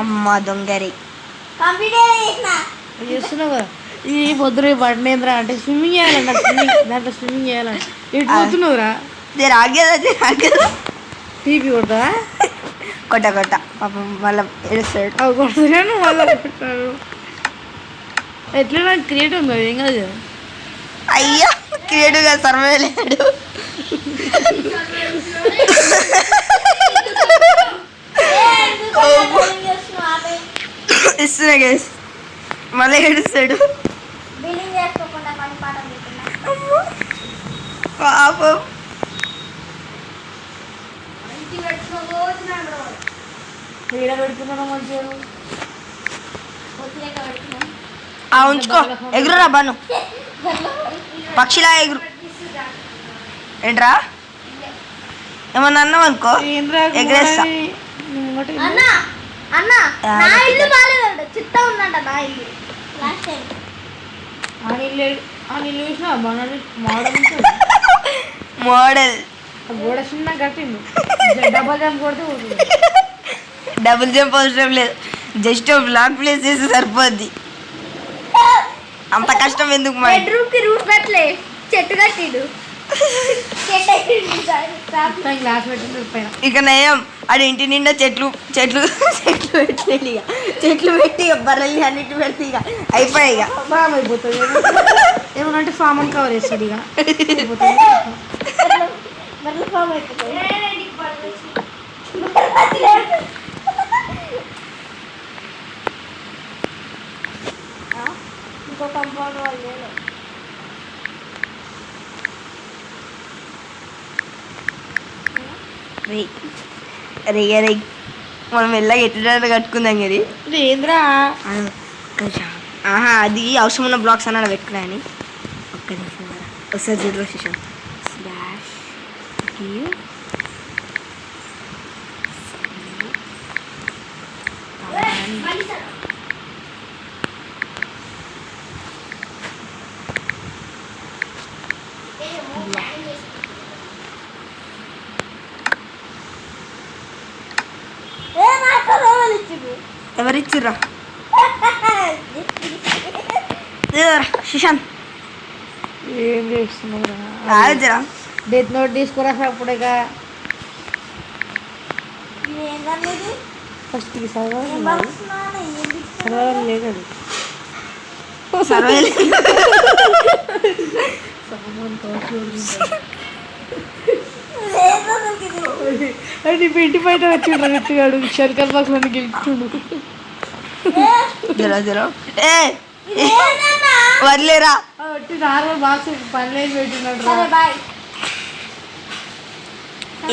అమ్మ దొంగరి చేస్తున్నావు కదా. ఈ పొద్దున పడినేంద్రా అంటే స్విమ్మింగ్ చేయాలంట. దాంట్లో స్విమ్మింగ్ చేయాలంట. ఎటు పోతున్నావురా? ఆగేదా టీపీ కొడతా కొట్ట పాపం మళ్ళీ ఏడుస్తాడు. కొడతాను మళ్ళీ పెట్టారు. ఎట్లా నాకు క్రియేట్ ఉందా? ఏం కాదు. అయ్యా క్రియేటివ్గా సర్వే లేడు. ఇస్తున్నా గేస్ మళ్ళీ ఏడుస్తాడు పాపం. ఈడ పెడుతున్నాడు మంచిగా. ఉంచుకో. ఎగురురా బాను పక్షిలా ఎగురు. ఏంట్రా ఏమన్నా అన్నావు అనుకో ఎగరేస్తా. మోడల్ గోడ చిన్న కట్టిండు. డబల్ జంప్ కొడితే డబుల్ జంప్ అవసరం లేదు, జస్ట్ బ్లాక్ ప్లేస్ చేసి సరిపోద్ది. అంత కష్టం ఎందుకు? మా బెడ్రూమ్ కి రూఫ్ పెట్టలే, చెట్టు కట్టిడు. గ్లాస్ పెట్టిండు పైన. ఇక నయం అది ఇంటి నిండా చెట్లు చెట్లు చెట్లు పెట్టలేదు. ఇక చెట్లు పెట్టి ఇక బర్రెల్ని అన్నిటి పెడితే ఇక అయిపోయాయి. ఇక ఫామ్ అయిపోతుంది. ఏమనంటే ఫామ్ అని కవర్ చేస్తాడు. ఇక ఫామ్ అయిపోతుంది. ఇంకో కంపౌండ్ వాళ్ళు అరే అరే మనం ఎలాగ ఎట్లా కట్టుకుందాం ఇది. ఏంద్రా అది అవసరం ఉన్న బ్లాక్స్ అన్న పెట్టుకున్నాయని. ఒక్క నిమిషం ఒకసారి చూడరా శిశం. స్లాష్ ఎవరిచ్చిర్రా శిశాంత్? ఏం చేస్తున్నారా? రాజరా డెత్ నోట్ తీసుకురా అప్పుడేగా. ఫస్ట్ సర్వర్ లేదు. సర్వే అది పెట్టి బయట వచ్చిండు రిచ్చుగాడు. షర్కర్ బాక్స్ అని గెలుచుండు. వదిలేరా నార్మల్ బాక్స్ పని పెట్టినాడు.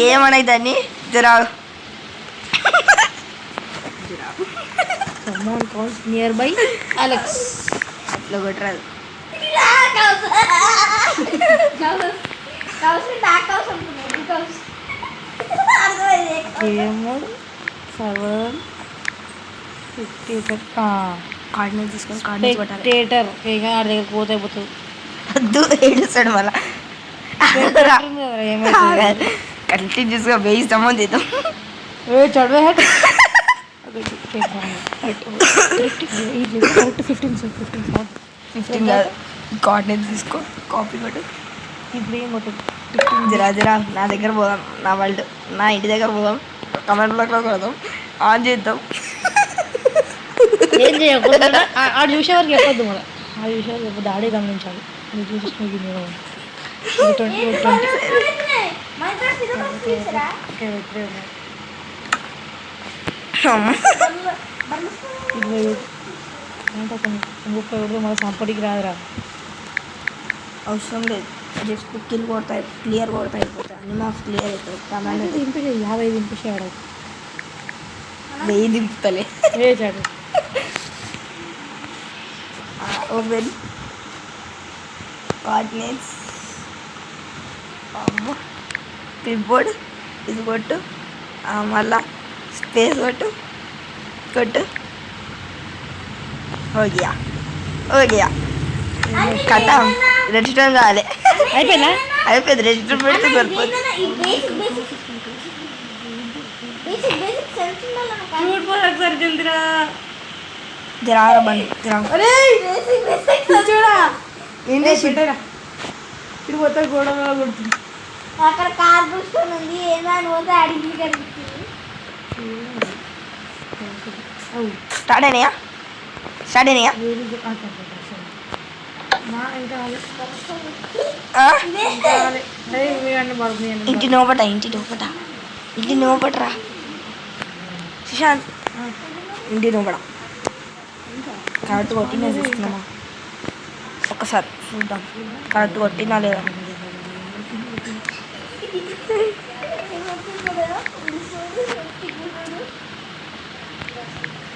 ఏమన్నాయి దాన్ని జరా నియర్ బై అలెక్స్. ఇట్లా కొట్టరాదు. ఏమో 7 58 కార్డినేట్ తీసుకొని కార్డినేట్ కొట్టాలి. స్పెక్టేటర్ ఇక ఆడి దగ్గర పోతే అయిపోతుంది. వద్దు ఏడుస్తాడు మళ్ళా. కంటిన్యూస్గా వేయిస్తామో చేద్దాం. చదివే కరెక్ట్ 15 కాదు కార్డినేట్ తీసుకో కాపీ కొట్టు. ఇప్పుడు ఏం కొట్టదు. జరా నా దగ్గర పోదాం, నా వరల్డ్ నా ఇంటి దగ్గర పోదాం, కమెంట్ బ్లాక్లో కొడదాం, ఆన్ చేద్దాం. ఏం చేయకూడదు. ఆడు చూసే వరకు చెప్పొద్దు మళ్ళీ. ఆడు చూసే వరకు చెప్పొద్దు, ఆడే గమనించాలి. నువ్వు చూసి నేను 20 30 మళ్ళీ సంపటికి రాదురా. అవసరం లేదు, జస్ట్ కిల్ కొడతాయి, క్లియర్ కొడతాయి, అయిపోతాయి. అన్ని మార్క్స్ క్లియర్ అవుతాయి. కమాండ్ దింపేసి 50 దింపేసాడు. 1000 దింపుతలే. వేసాడు. ఓపెన్ కోఆర్డినేట్స్, క్లిప్బోర్డ్ ఇది కొట్టు, మళ్ళా స్పేస్ కొట్టు కొట్టు. ఓకే ఓకే కథ రెజిస్టర్ కావాలి. అయిపోయిందా? అయిపోయింది, రెజిస్టర్ పెడితే సరిపోతుంది. ఒకసారి జల్దిరా. జరారా బండి జరా. ఏం చేసి ఇప్పుడు మొత్తం గోడలో కొడుతుంది. అక్కడ కార్ చూసుకొని ఉంది, ఏమైనా పోతే అడిగి కనిపిస్తుంది. స్టార్ట్ అయినాయా? స్టార్ట్ అయినాయా? ఇంటి నోపట ఇంటి నోపట ఇంటి నోపటరా సుశాంత్, ఇంటి నోపట కరెక్ట్ కొట్టినా చూస్తున్నామా? ఒక్కసారి చూద్దాం కరెక్ట్ కొట్టినా లేదా.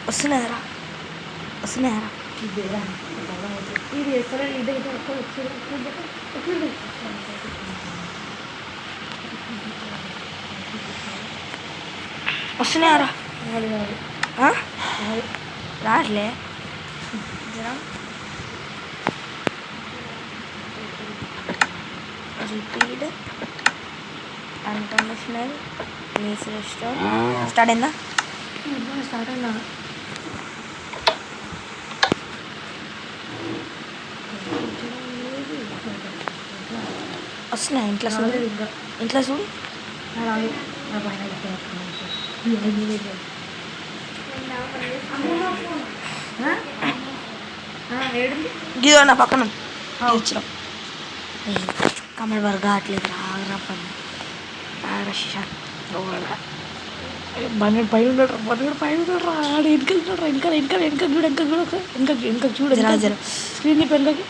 వస్తున్నారా వస్తున్నారా? వస్తున్నారా? రాట్లే రిపీట్ ఇంటర్నేషనల్ మీస్ రెస్టారెంట్. స్టార్ట్ అయిందా? స్టార్ట్ అయినా వస్తున్నా. ఇంట్లో చూడు, ఇంట్లో చూడు. గిదో నా పక్కన ఇచ్చినాం. కమల్ వరకు కావట్లేదు. రాగరా పని రాగరా శిషా. బన్నెడు పైన ఉంటాడు. బన్నెడు పైన ఉంటాడు. ఆడు వెనకలున్నాడు. వెనక చూడు. జరా జరా స్క్రీన్ చెప్పి వెనకకి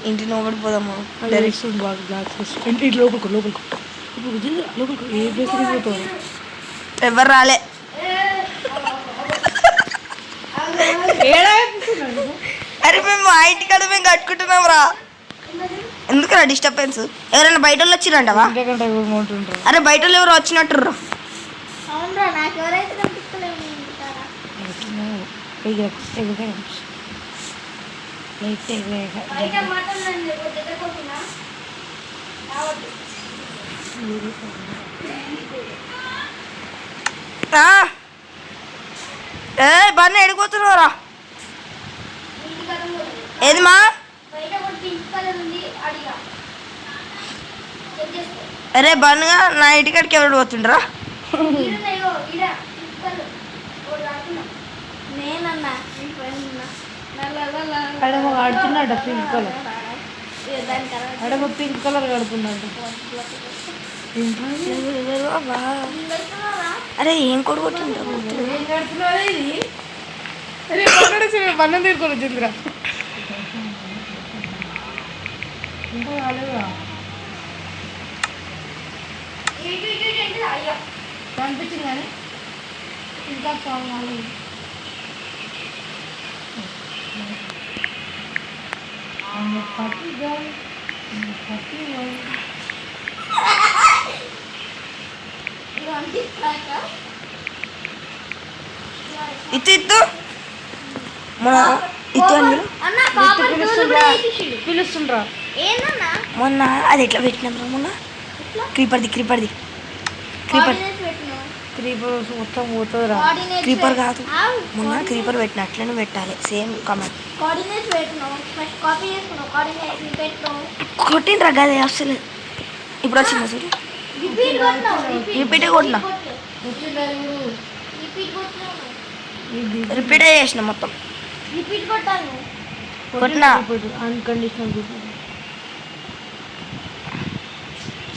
ఇంటి నోబడి పోదాము. డైరెక్ట్ బాగా బ్లాక్ ఇంటి లోపలికి ఏ ప్లేస్ పోతావు? ఎవరు రాలే. అరే మేము ఆ ఇంటి కాడ మేము కట్టుకుంటున్నాం రా. ఎందుకురా డిస్టర్బెన్స్? ఎవరైనా బయట వాళ్ళు వచ్చిరంటవా? అరే బయట వాళ్ళు ఎవరు వచ్చినట్టు. అవునరా, నాకు ఎవరైతే కనిపిస్తలేము. బయట మాట్లాడండి, దగ్గరకోతున్నా ఏ బాగా ఎడిపోతున్నావురా? ఏది మా అరే బన్గా నా ఇంటికాడికి ఎవరు పోతుండ్రా? ఆడుతున్నాడు పింక్ కలర్. అడగ పింక్ కలర్ కడుతున్నాడు. అరే ఏం కొడుకుంటుండ్రా? బన్నం తీరుకొని వచ్చిందిరా. ఇంకా రాలేదా? కనిపించింది కానీ ఇంకా కావాలి. ఇత్తు మన ఇత్తు అని అన్న కాపర్ టూల్ కూడా వేసేసిండు. పిలుస్తుండ్రా. ఏందన్నా మొన్న అది ఎట్లా పెట్టినాం మొన్న క్రీపర్ది క్రీపర్ కోఆర్డినేట్స్ పెట్టినావు. క్రీపర్ మొత్తం పోతుందిరా. కోఆర్డినేట్స్ క్రీపర్ కాదు ఆవు. మొన్న క్రీపర్ పెట్టిన అట్లనే పెట్టాలి సేమ్ కమెంట్ కోఆర్డినేట్స్ పెట్టినావు. ఫస్ట్ కాపీ చేసుకున్నావు. కోఆర్డినేట్స్ పెట్టినావు. కొట్టిండ్రా గదే అసలు ఇప్పుడు వచ్చిందా చూడు రిపీట్ కొట్టినావు. రిపీటే కొట్టినా రిపీట్ కొట్టినావు. రిపీటే చేసిన మొత్తం రిపీట్ కొట్టాను. కొట్టినా అన్కండిషనల్ రిపీట్.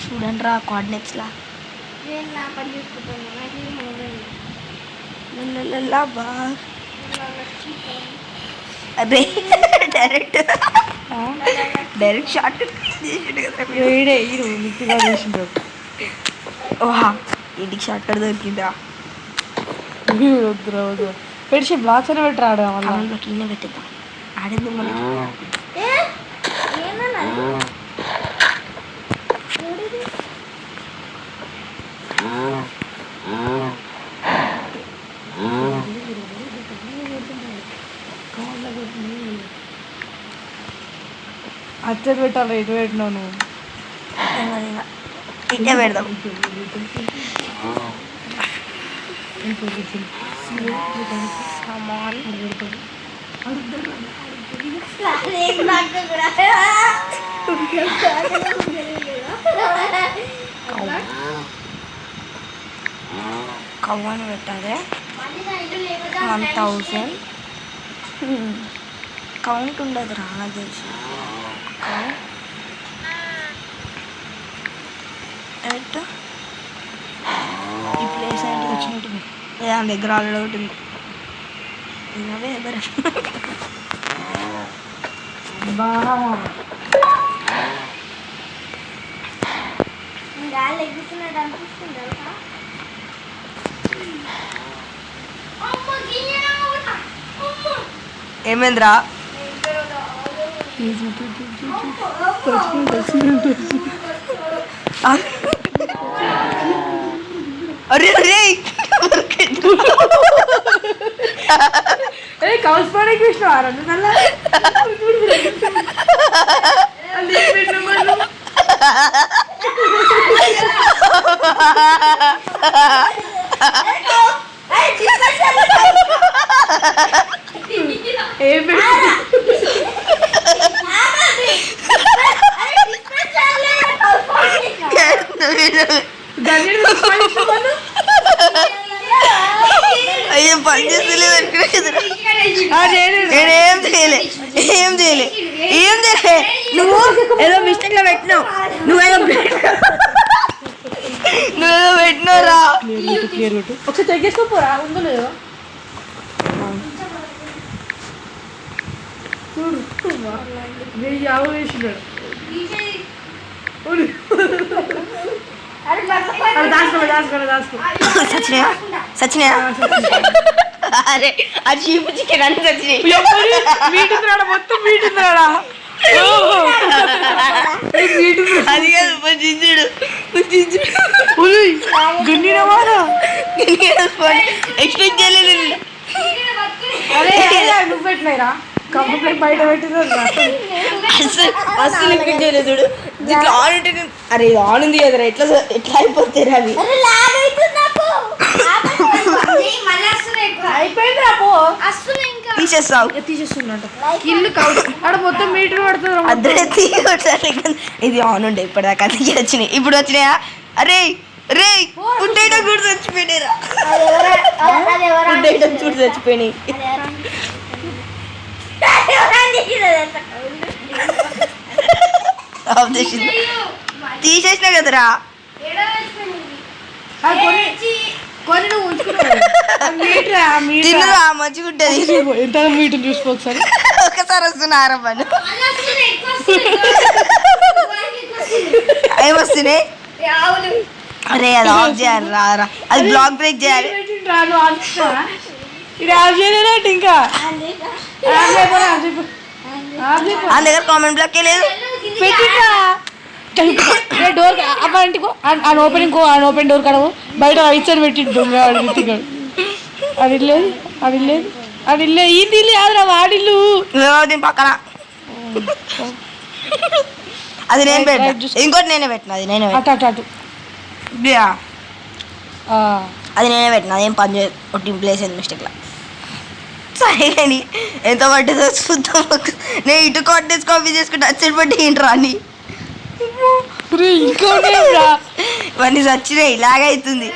చూడండి రా కోఆర్డినేట్స్ లా నేను నా పని చూసుకుంటాను. నాకు ఏం అవ్వదు. అదే డైరెక్ట్ షార్ట్ ఈడే ఈడు మిక్కిగా చేసిండ్రు. ఓహా ఇంటికి షార్ట్ కట్ దొరికిందా వద్దురా వద్దు పెడిచి బ్లాక్స్ అని పెట్టి రాడు మళ్ళీ. కమెంట్లోకి ఇన్నే పెట్టేద్దాం ఆడేందుకు మనకి ఏందన్నా అచ్చడి పెట్టాలి ఎటు పెట్టినావు నువ్వు. ఇన్నే పెడదాం కవ్వని పెట్టాలి 1000 కౌంట్ ఉండదు రా నాకు తెలిసి కరెక్ట్ ఈ ప్లేస్ అంటే వచ్చినట్టు దాని దగ్గర ఆల్రెడీ ఒకటి ఉంది అవే ఎవరు బాగా గాలి ఎగ్గుతున్నట్టు అనిపిస్తుంది. ఏమైందిరా అరే అరే కౌస్ పడే కృష్ణ ఏం అయ్యో పని చేస్తలేదు నేనేం చేయలే ఏం చేయలే ఏం చేయలే నువ్వు ఏదో మిస్టేక్ లో పెట్టినావు నువ్వేదో పెట్టినావురా ఒకసారి తెగేసుకోపోరా ఉందో లేదో చూడు 1000 వేసినాడు. సచినా అరే అది చీపు చికెన్ అని సచినాయి మీటింద్రాడా మొత్తం మీటింద్రాడా అది కాదు చించుడు ఎక్స్పెక్ట్ చేయలేదు అరే నువ్వు పెట్టినాయిరా కంప్లీట్ బయట పెట్టింది అసలు ఎక్స్పెక్ట్ చేయలేదు చూడు ఇట్లా ఆన్ ఉంటే అరే ఇది ఆన్ ఉంది కదరా ఎట్లా ఎట్లా అయిపోతారు అవి అయిపోయింది పో తీసేస్తావు తీసేస్తున్నట్టు ఇల్లు అక్కడ మొత్తం మీటర్ పడుతుంది అద్దరే తీయొచ్చారు ఇది ఆన్ ఉండే ఇప్పటిదాకా అందుకే వచ్చినాయి ఇప్పుడు వచ్చినాయా అరే రే ఫుడ్ ఐటమ్ కూడా చచ్చిపోయినాయిరా ఫుడ్ ఐటమ్ చూడు చచ్చిపోయినాయి తీసేసినా కదరా కొన్ని నువ్వు ఉంచుకున్నావు తిన్నరా మంచిగా ఉంటుంది ఎంత మీటర్ చూసుకో ఒకసారి ఒకసారి వస్తున్నారా పని ఏమొస్తున్నాయి అరే అది ఆఫ్ చేయాలి రారా అది బ్లాక్ బ్రేక్ చేయాలి ఇది ఆఫ్ చేయలేనట్టు ఇంకా ఆ దగ్గర కామెంట్ బ్లాక్ లేదు. డోర్ అప్పటికో ఆయన ఓపెనింగ్ ఓపెన్ డోర్ కడవు బయట రైట్ సైడ్ పెట్టిండు దొంగ రితిగాడు. అది లేదు అది లేదు అది లేదు ఈ ఇల్లు కాదురా వాడిల్లు దీని పక్కన అది నేను పెట్టిన, ఇంకోటి నేనే పెట్టిన. అది నేనే అటు అటు అటు అది నేనే పెట్టిన. అదేం పని చేయదు, ఒకటి ప్లేస్ అయింది మిస్టేక్లా. సరే కానీ ఎంత పట్టిందో చూద్దాం. నేను ఇటు కాటేజ్ కాఫీ చేసుకుంటే అచ్చడి పట్టి ఏంట్రా అని ఇవన్నీ చచ్చినాయి. లాగవుతుంది,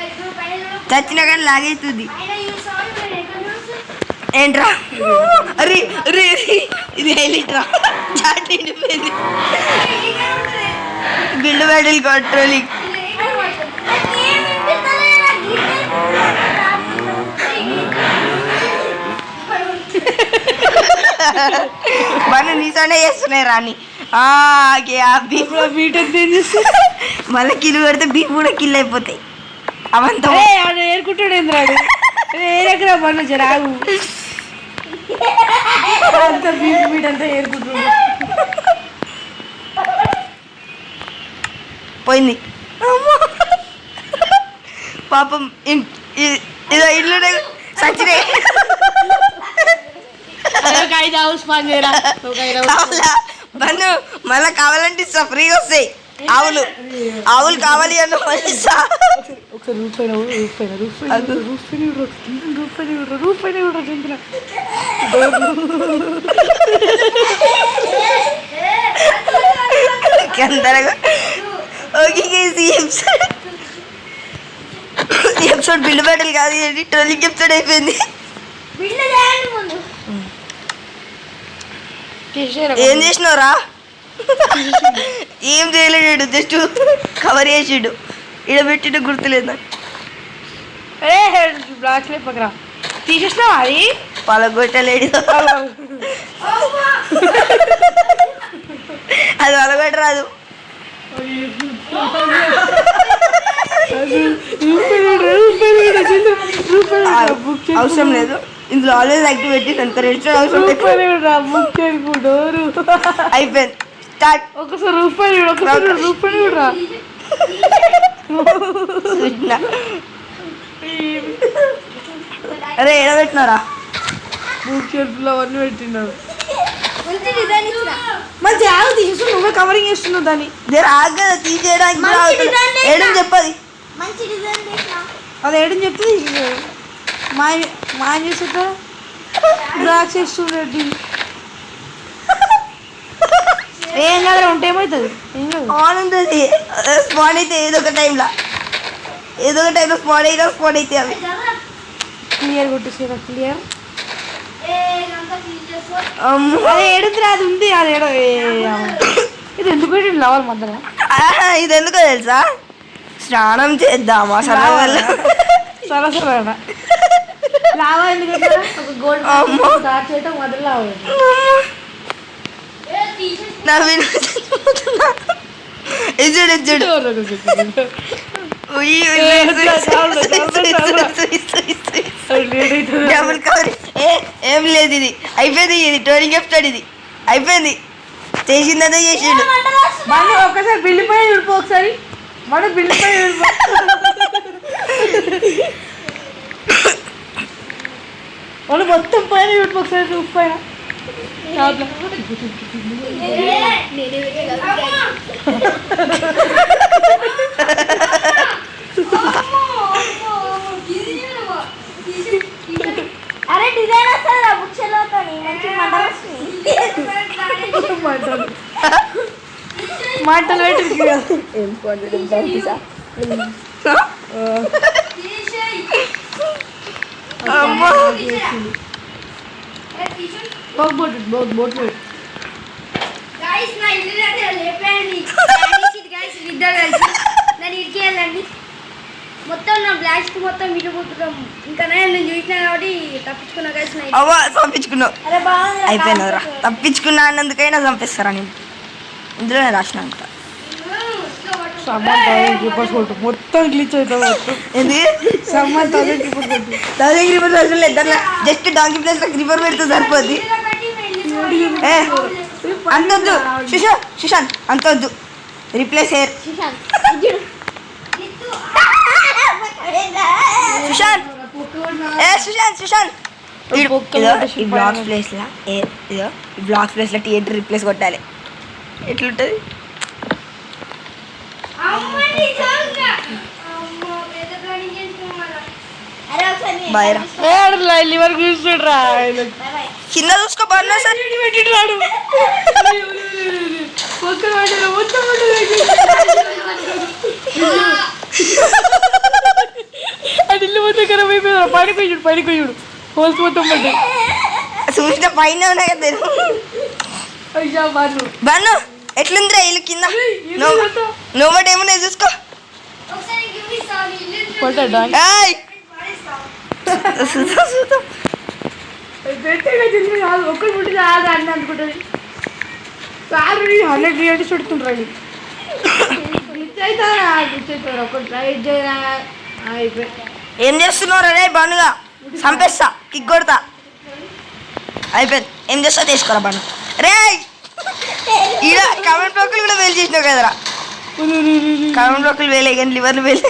చచ్చినా కానీ లాగవుతుంది. ఏంట్రా అరే అరే ఇది హైలైట్రా. చాట్ నిండిపోయింది. Build battle controlling. మన నీతోనే చేస్తున్నాయి రాని. మళ్ళీ కిల్ పెడితే బీఫ్ కూడా కిల్ అయిపోతాయి. అవంతా ఏరుకుంటాడు ఏంద్రాడు ఏరకరా పన్ను జరాగు అంత బీఫ్ మీట్ అంతా ఏరుకుంటాడు. పోయింది పాపం. ఇదో ఇల్లు సచ్చినాయి. బన్ను మళ్ళీ కావాలంటే ఇస్తా, ఫ్రీగా వస్తాయి ఆవులు. ఆవులు కావాలి అన్న ఇస్తా. ఎపిసోడ్ బిల్డ్ బ్యాటిల్ కాదు, ట్రోలింగ్ ఎపిసోడ్ అయిపోయింది. ఏం చేసినావురా? ఏం చేయలేడు, జస్ట్ కవర్ చేసిండు. ఈడ పెట్టిన గుర్తులేదు నాకు. పక్కన తీసేసినావా? అది పలగొట్టలేడు. అది పలగొట్టరాదు. అవసరం లేదు ఇందులో. ఆల్వేస్ యాక్టివ్ పెట్టి అంత రెస్ట్ అవసరం. అయిపోయింది స్టార్ట్. ఒకసారి రూపాయి రా. అరే ఏడ పెట్టినారా? బుక్ షెల్ఫ్లో అవన్నీ పెట్టినారు. మంచి ఆగు తీసేసి నువ్వే కవరింగ్ చేస్తున్నావు దాన్ని. ఆగ తీసేయడానికి ఏడని చెప్పది. అది ఏడని చెప్తే తీసేసాడు. మాయ చేసేట బ్లాక్ చేస్తుండీ. ఏం కాదు ఉంటే ఏమవుతుంది? ఆన్ ఉంటుంది. స్పాట్ అయితే ఏదో ఒక టైంలో స్పాట్ అయితే అవి క్లియర్ కొట్టేసారా? క్లియర్ అది ఏడుంది. అది ఉంది. అది ఏడో ఇది ఎందుకు పెట్టింది లవర్ మధ్యలో? ఇది ఎందుకో తెలుసా? స్నానం చేద్దామా సరదా వల్ల. సరసరా లావా ఎందుకంటే ఒక గోల్డ్ స్టార్ట్ చేయటం మొదలు లావు. నవీన్ ఇచ్చుడు డబుల్ కవర్. ఏం లేదు, ఇది అయిపోయింది. ఇది ట్రోలింగ్ ఎపిసోడ్. ఇది అయిపోయింది. చేసిందంతా చేసిండు. మన ఒక్కసారి బిల్లు పైన చూడిపో. ఒకసారి మన బిల్లు పైన చూడిపో. వాళ్ళు మొత్తం పైన చూడిపో. ఒకసారి రూఫ్ పైన అరే డిజైన్ వస్తుందా బుక్ చెల్లవుతా మంచి మాటలు పెట్టి బోట్ మొత్తం నా బ్లాస్ట్ మొత్తం విడిపోతున్నాం. ఇంకా నేను చూసినా కాబట్టి తప్పించుకున్నా కలిసి చంపించుకున్నావు. అయిపోయినరా? తప్పించుకున్నా అన్నందుకైనా చంపిస్తారా? నేను ఇందులోనే రాసిన అనుకుంటా. మొత్తం గ్లిచ్ అవుతుంది. జస్ట్ డాంకీ ప్లేస్ లో రివర్ పెడితే సరిపోద్ది. ఏ అంతొద్దు సుశాంత్ అంతొద్దు రిప్లేస్ హెయిర్ సుశాంత్ సుశాంత్ ఈ బ్లాక్ ప్లేస్లో ఇదో ఈ బ్లాక్ ప్లేస్లో థియేటర్ రిప్లేస్ కొట్టాలి ఎట్లుంటుంది బాయ్రా లివర్ కూర్చుండ్రా కింద చూసుకో బాగున్నా సార్ పెట్టిరాడు అది ఇల్లు మొత్తం ఖరాబ్ అయిపోయింది పడిపోయాడు హోల్స్ మొత్తం పడ్డాయి చూసిన పైన ఉన్నాయి కదా అయ్యా బాను బాను ఎట్లుందిరా ఇల్లు కింద నోబట్ ఏమున్నాయి చూసుకో కొట్టాడా ఏయ్ ఒక్కరు పుట్టింది ఆదా అని అనుకుంటుంది సార్ 100 రియాలిటీస్ పెడుతుంటారు అవుతారా ఒకటి ట్రై చేయరా అయిపోయి ఏం చేస్తున్నావు రే బానుగా చంపేస్తా కిక్ కొడతా అయిపోయింది ఏం చేస్తా తీసుకోరా బాను రే ఈడ కమెంట్ బ్లాక్లు కూడా వేలు చేసినావు కదరా కమెంట్ బ్లాక్లు వేలే కానీ లివర్లు వేలే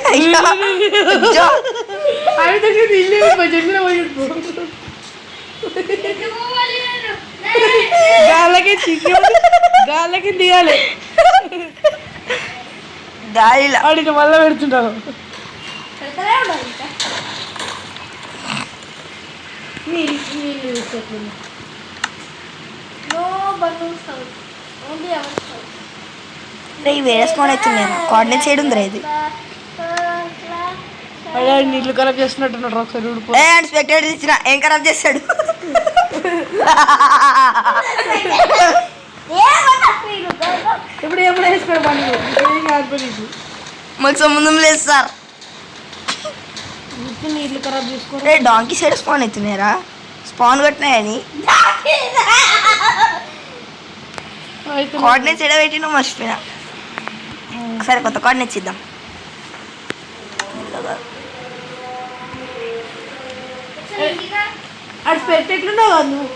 గాలకి దిగాలి గాలిలా ఆడికి మళ్ళీ పెడుతుంటాను రే వేరే స్పాన్ అవుతుంది నేను కోఆర్డినేట్ చేయడం రా ఇది నీళ్ళు ఖరాబ్ చేస్తున్నట్టున్నాడు ఒకసారి ఊడిపో ఏ అండ్ స్పెక్టేటర్ ఇచ్చిన ఏం ఖరాబ్ చేస్తాడు ఇప్పుడు ఎప్పుడు వేసుకోడు పని మాకు సంబంధం లేదు సార్ నీళ్ళు ఖరాబ్ చేసుకో రే డాంకీ సైడ్ స్పాన్ అవుతున్నారా స్పాన్ కొట్టినాయని కోఆర్డినేట్స్ ఎడ పెట్టినా మర్చిపోయినా సరే కొత్త కోఆర్డినేట్స్ ఇద్దాం అది పెట్టెట్లున్నావు కదా నువ్వు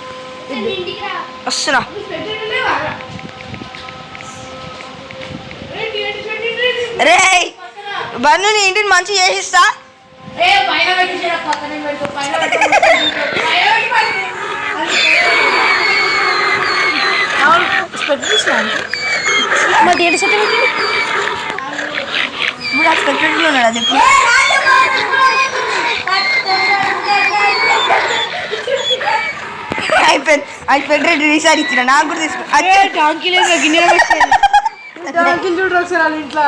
వస్తున్నా రే బన్ను నీ ఇంటిని మంచిగా చేసిస్తా మరి ఏంటి సెట్ పెట్టి ఇప్పుడు ఆ స్పెక్టేటర్లో ఉన్నాడు అది ఇప్పుడు అయిపోయింది ఆ స్పెక్టేటర్ ఈసారి ఇచ్చిన నాకు కూడా తీసుకో డాంకీలే గిన్నెలో డాంకీలు చూడు ఒకసారి వాళ్ళ ఇంట్లో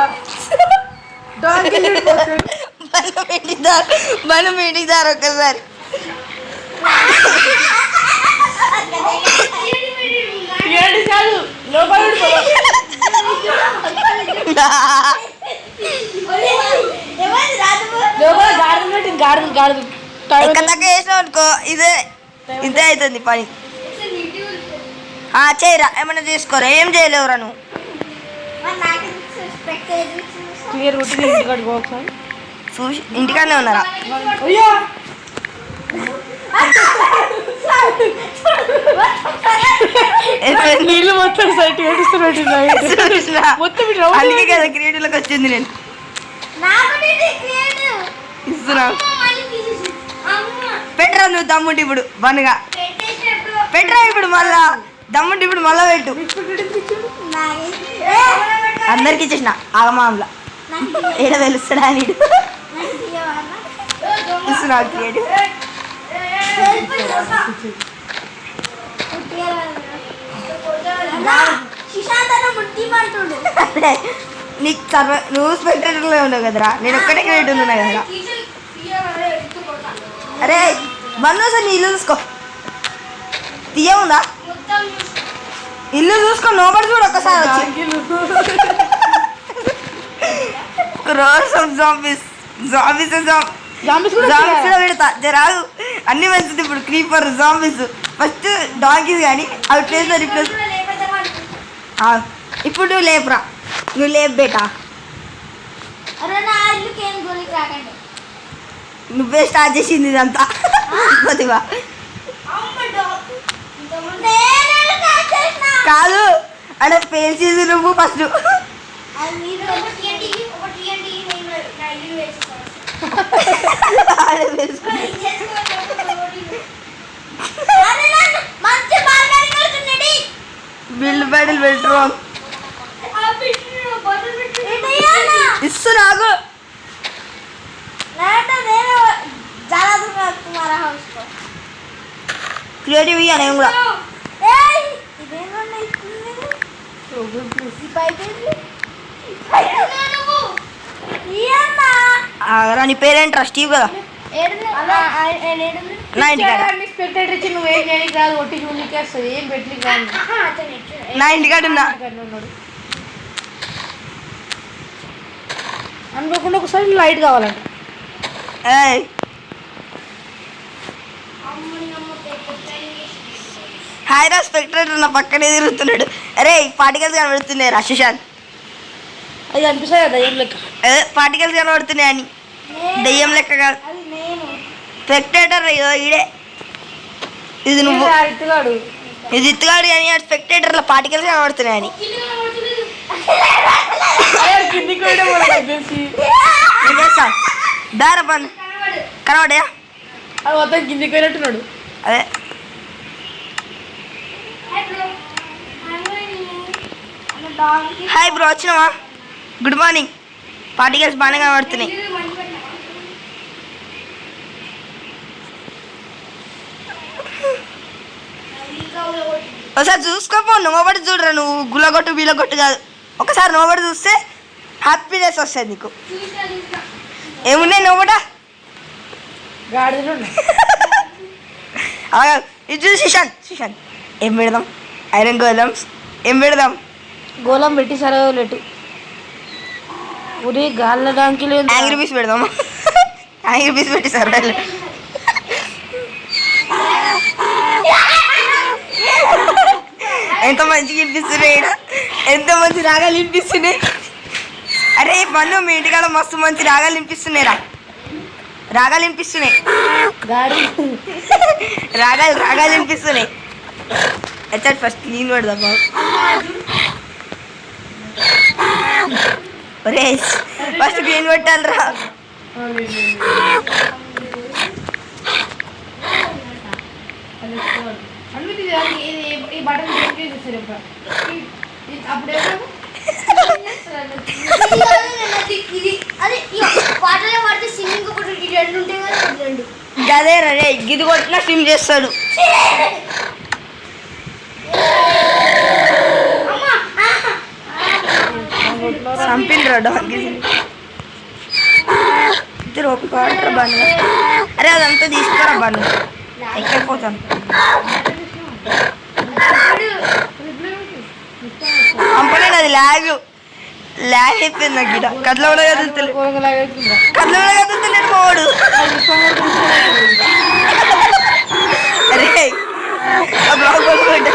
డాంకీలు మనం ఇంటికి దారు ఒక్కసారి ఏడు చాలు లోపల లోపల గాడిద పెట్టి గాడిద ఎక్కడ దాకా వేసినావు అనుకో ఇదే అవుతుంది పని చేయరా ఏమన్నా చేసుకోరా ఏం చేయలేవురా నువ్వు క్లియర్ కొట్టి ఇంటికాడికి ఒకసారి చూసి ఇంటికాడనే ఉన్నారా అయ్యో నీళ్ళు మొత్తం సైట్ ఏడుస్తున్నట్టు మొత్తం అందుకే కదా క్రియేటివ్లోకి వచ్చింది నేను ఇస్తున్నా పెట్టరా నువ్వు దమ్ముంటి ఇప్పుడు బనుగా పెట్టరా ఇప్పుడు మళ్ళా దమ్ముంటి ఇప్పుడు మళ్ళా పెట్టు అందరికి ఇచ్చేసిన ఆగమాంలా ఏడ వెలుస్తాడా అని ఇస్తున్నా క్రియేటివ్ నీకు నువ్వు స్పెక్టేటర్లో ఉండవు కదరా నేను ఒక్కటే క్రియేటివ్ ఉన్నా కదరా అరే బన్ను సార్ నీ ఇల్లు చూసుకో తీయముందా ఇల్లు చూసుకో నోబడి చూడు ఒక్కసారి వచ్చి రోస్ ఆఫ్ జాంబీస్ జాంబీస్ కూడా పెడతా జరాగు అన్ని మంచిది ఇప్పుడు క్రీపర్ జాంబీస్ ఫస్ట్ డాంకీస్ కానీ అవి ప్లేస్లో రిప్లేస్ ఇప్పుడు నువ్వు లేపురా నువ్వు లేపు బేటా నువ్వే స్టార్ట్ చేసింది ఇదంతా కొద్దిగా కాదు అంటే పేల్చేది నువ్వు ఫస్ట్ బిల్డ్ బ్యాటిల్ బెడ్రూమ్ ఇస్తు నాకు క్రియేటివ్ ఇయ్యాను ఏం కూడా నీ పేరేంట్రా స్టీవ్ కదా నా ఇంటికాడ స్పెక్టేటర్ ఇచ్చి నువ్వేం చేయడానికి రాదు, ఒట్టి చూడడానికి వస్తుంది, ఏం పెట్టడానికి రాదు. నా ఇంటికాడ ఉన్నా అనుకోకుండా ఒకసారి లైట్ కావాలంట. ఏయ్ హాయిరా స్పెక్టరేటర్ నా పక్కనే తిరుగుతున్నాడు. అరే పార్టికల్స్ కనబడుతున్నాయి రా సుశాంత్. అది అనిపిస్తుంది కదా దయ్యం లెక్క. అదే పార్టికల్స్ కనబడుతున్నాయి అని దయ్యం లెక్క కాదు స్పెక్టేటర్ ఈడే. ఇది నువ్వు ఇట్టుగాడు ఇది ఇత్తుగాడు అని స్పెక్టేటర్లో పార్టికల్స్ కనబడుతున్నాయి అని కిందికి చేస్తా దారా పని కనబడయా అది మొత్తం కిందికి పోయినట్టున్నాడు. అదే హాయ్ బ్రో వచ్చినావా? Good morning. పార్టికల్స్ బాగానే కనబడుతున్నాయి. ఒకసారి చూసుకోపో, నోబడి చూడరా నువ్వు. గుల్లగొట్టు వీలగొట్టు కాదు, ఒకసారి నోబడి చూస్తే హ్యాపీనెస్ వస్తుంది నీకు. ఏమున్నాయి నోబట గాడిలో అలాగా ఇది చూసి సుశాంత్ ఏం పెడదాం? ఐరన్ గోళమ్స్ ఏం పెడదాం? గోళం పెట్టి సరే లెట్టు ఉరి గాల్ల డాంకిలు యాంగ్రీ పీస్ పెడదామా? యాంగ్రీ పీస్ పెట్టి సరే ఎంత మంచిగా వినిపిస్తున్నాయి, ఎంత మంచి రాగాలు వినిపిస్తున్నాయి. అరే పన్ను మీ ఇంటికాడ మస్తు మంచి రాగాలు వినిపిస్తున్నాయిరా. రాగాలు వినిపిస్తున్నాయి, రాగాలు వినిపిస్తున్నాయి. ఎచ్చా ఫస్ట్ క్లీన్ పెడదాం బాబు. ఒరే ఫస్ట్ క్లీన్ పెట్టాలిరా. ఈ బటన్ అప్పుడే గదే రే గిది కొట్టినా స్విమ్ చేస్తాడు. చంపిండ్రా డాగ్. ఇద్దరు ఓపిక వాడతారా బాగా? అరే అదంతా తీసుకురా బాగా, ఎక్కడిపోతాను. పంపలేదు, అది ల్యాగ్ అయిపోయింది నాకు. గిడ కట్ల కూడా కదులుతలేదు మావాడు. అరే ఆ బ్లాగ్ పడుకుంటే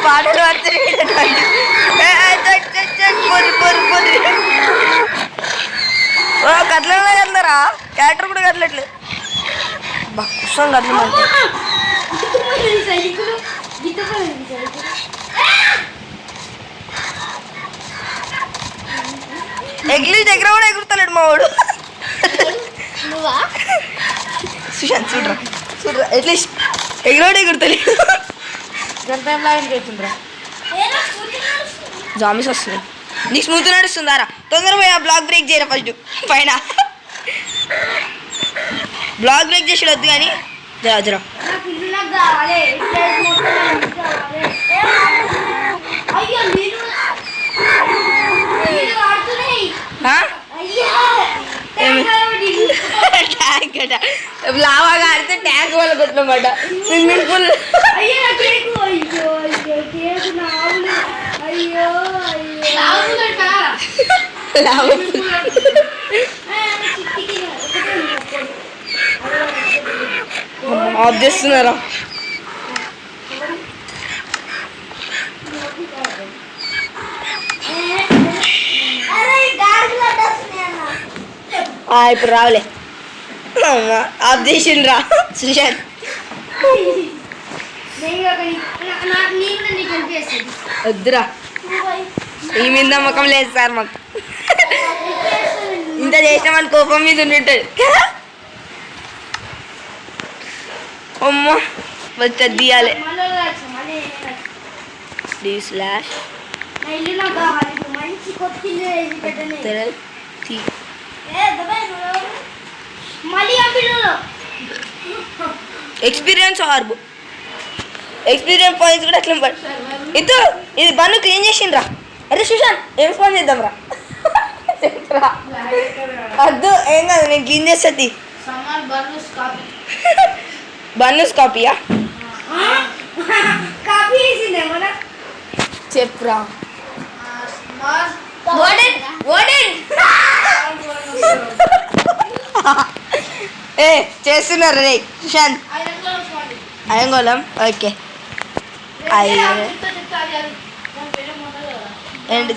పాటలు పడుతున్నాయి. కట్ల కదలరా, క్యారెక్టర్ కూడా కదలట్లేదు. బాగా కదలు ఎగ్లీ దగ్గర కూడా ఎగురుతలేడు మా వాడు. సుశాంత్ చూడరా అట్లీస్ట్ ఎగురోడు ఎగురుతలేడు. జామీస్ వస్తున్నాయి. నీకు స్మూత్ నడుస్తుందారా? తొందరగా పోయి ఆ బ్లాక్ బ్రేక్ చేయరా ఫస్ట్. పైన బ్లాక్ బ్రేక్ చేసి వద్దు కానీ జరా జరా. లావాగా ఆడితే ట్యాంక్ వల్ల కొట్టినమాట. స్విమ్మింగ్ పూల్ ఆఫ్ చేస్తున్నారా? ఇప్పుడు రావులే. ఆఫ్ చేసిండ్రా సుశాంత్. వద్దురా, ఈ మీద నమ్మకం లేదు సార్ మాకు. ఇంత చేసినామని కోపం మీద ఉంటుంటాడు. అమ్మ వచ్చి తీయాలి. ఎక్స్పీరియన్స్ ఆర్బు ఎక్స్పీరియన్స్ పాయింట్స్ కూడా అట్లా ఇది ఇది బన్ను క్లీన్ చేసిండ్రా. అరే సుశాంత్ ఏం ఫోన్ చేద్దాం రా. వద్దు ఏం కాదు, నేను క్లీన్ చేస్తుంది. బన్నూస్ కాపీయా చెప్పురా. ఏ చేస్తున్నారు రే సుశాంత్. అయ్యంగోళం ఓకే. ఏంటి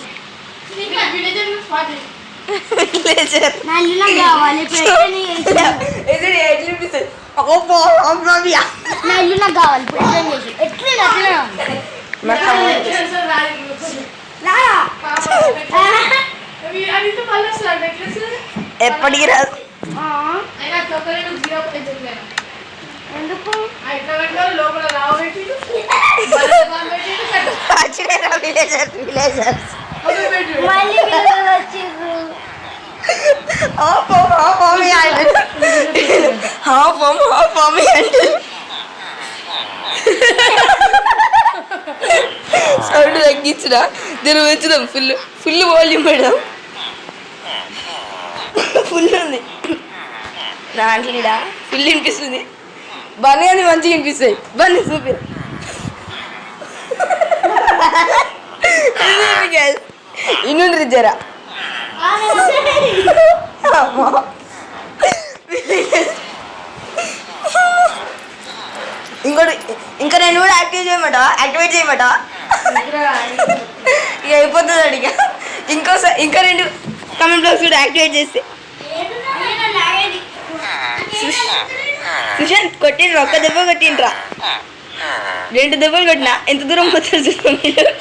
ఎప్పటికి రాదు. ఎందుకు సౌండ్ తగ్గించడా దీని పెంచుదాం. Full full volume madam, full ఉంది దాంట్లో. ఫుల్ వినిపిస్తుంది. బన్నీ అని మంచిగా వినిపిస్తాయి. బన్నీ సూపర్. ఇన్నుండ్రి జరా. ఇంకోటి ఇంకా నేను కూడా యాక్టివేట్ చేయమట. ఇక అయిపోతుంది అడిగ. ఇంకా 2 కమెంట్ బాక్స్ కూడా యాక్టివేట్ చేస్తే. సుశాంత్ కొట్టిండ్రా, ఒక్క దెబ్బ కొట్టిండ్రా. 2 దెబ్బలు కొట్టినా ఎంత దూరం పోతారు చూసుకో మీరు.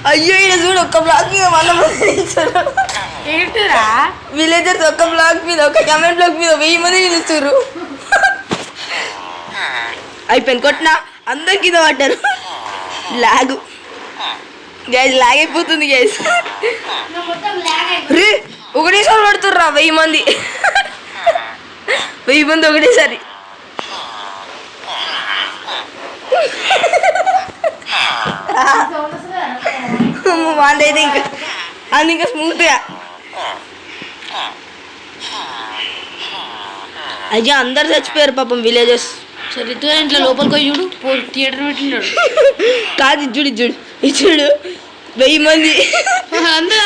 అయ్యో ఈయన చూడు, ఒక్క బ్లాక్ మీద 100 మంది నిలుస్తారు. విలేజర్స్ ఒక్క బ్లాక్ మీద, ఒక కమెంట్ బ్లాక్ మీద 1000 మంది నిలుస్తారు. అయిపోయింది కొట్టినా, అందరు కింద పడ్డారు. లాగు గ్యాస్ లాగ్ అయిపోతుంది గ్యాస్. రే ఒకటేసారి పడుతుర్రా 1000 మంది. 1000 మంది ఒకటేసారి. వాందైతే ఇంకా అది ఇంకా స్మూత్గా. అయ్యా అందరు చచ్చిపోయారు పాపం విలేజెస్. చరిత్ర ఇంట్లో లోపలికి పోయి చూడు, థియేటర్ పెట్టినాడు. కాదు చూడు 1000 మంది. వీళ్ళందరూ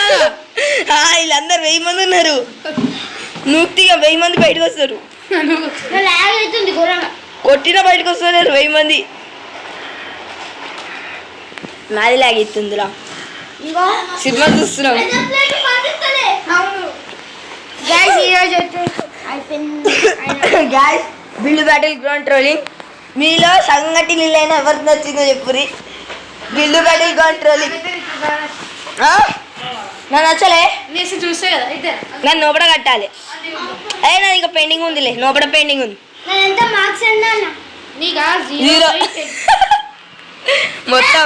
1000 మంది ఉన్నారు. నూక్తిగా 1000 మంది బయటకు వస్తారు. కొట్టిన బయటకు వస్తున్నారు 1000 మంది. నాది లాగ్ అవుతుందిరా. సినిమా చూస్తున్నాం. Gas build battle ground trolling. మీలో సంగటి నీళ్ళైనా ఎవరికి నచ్చిందో చెప్పురి. బిల్డ్ బ్యాటిల్ గ్రౌండ్ ట్రోలింగ్ నాకు నచ్చలే. చూస్తే కదా నన్ను నోపడ కట్టాలి. అదే నాది ఇంకా పెండింగ్ ఉందిలే, నోపడ పెండింగ్ ఉంది. జీరో మొత్తం.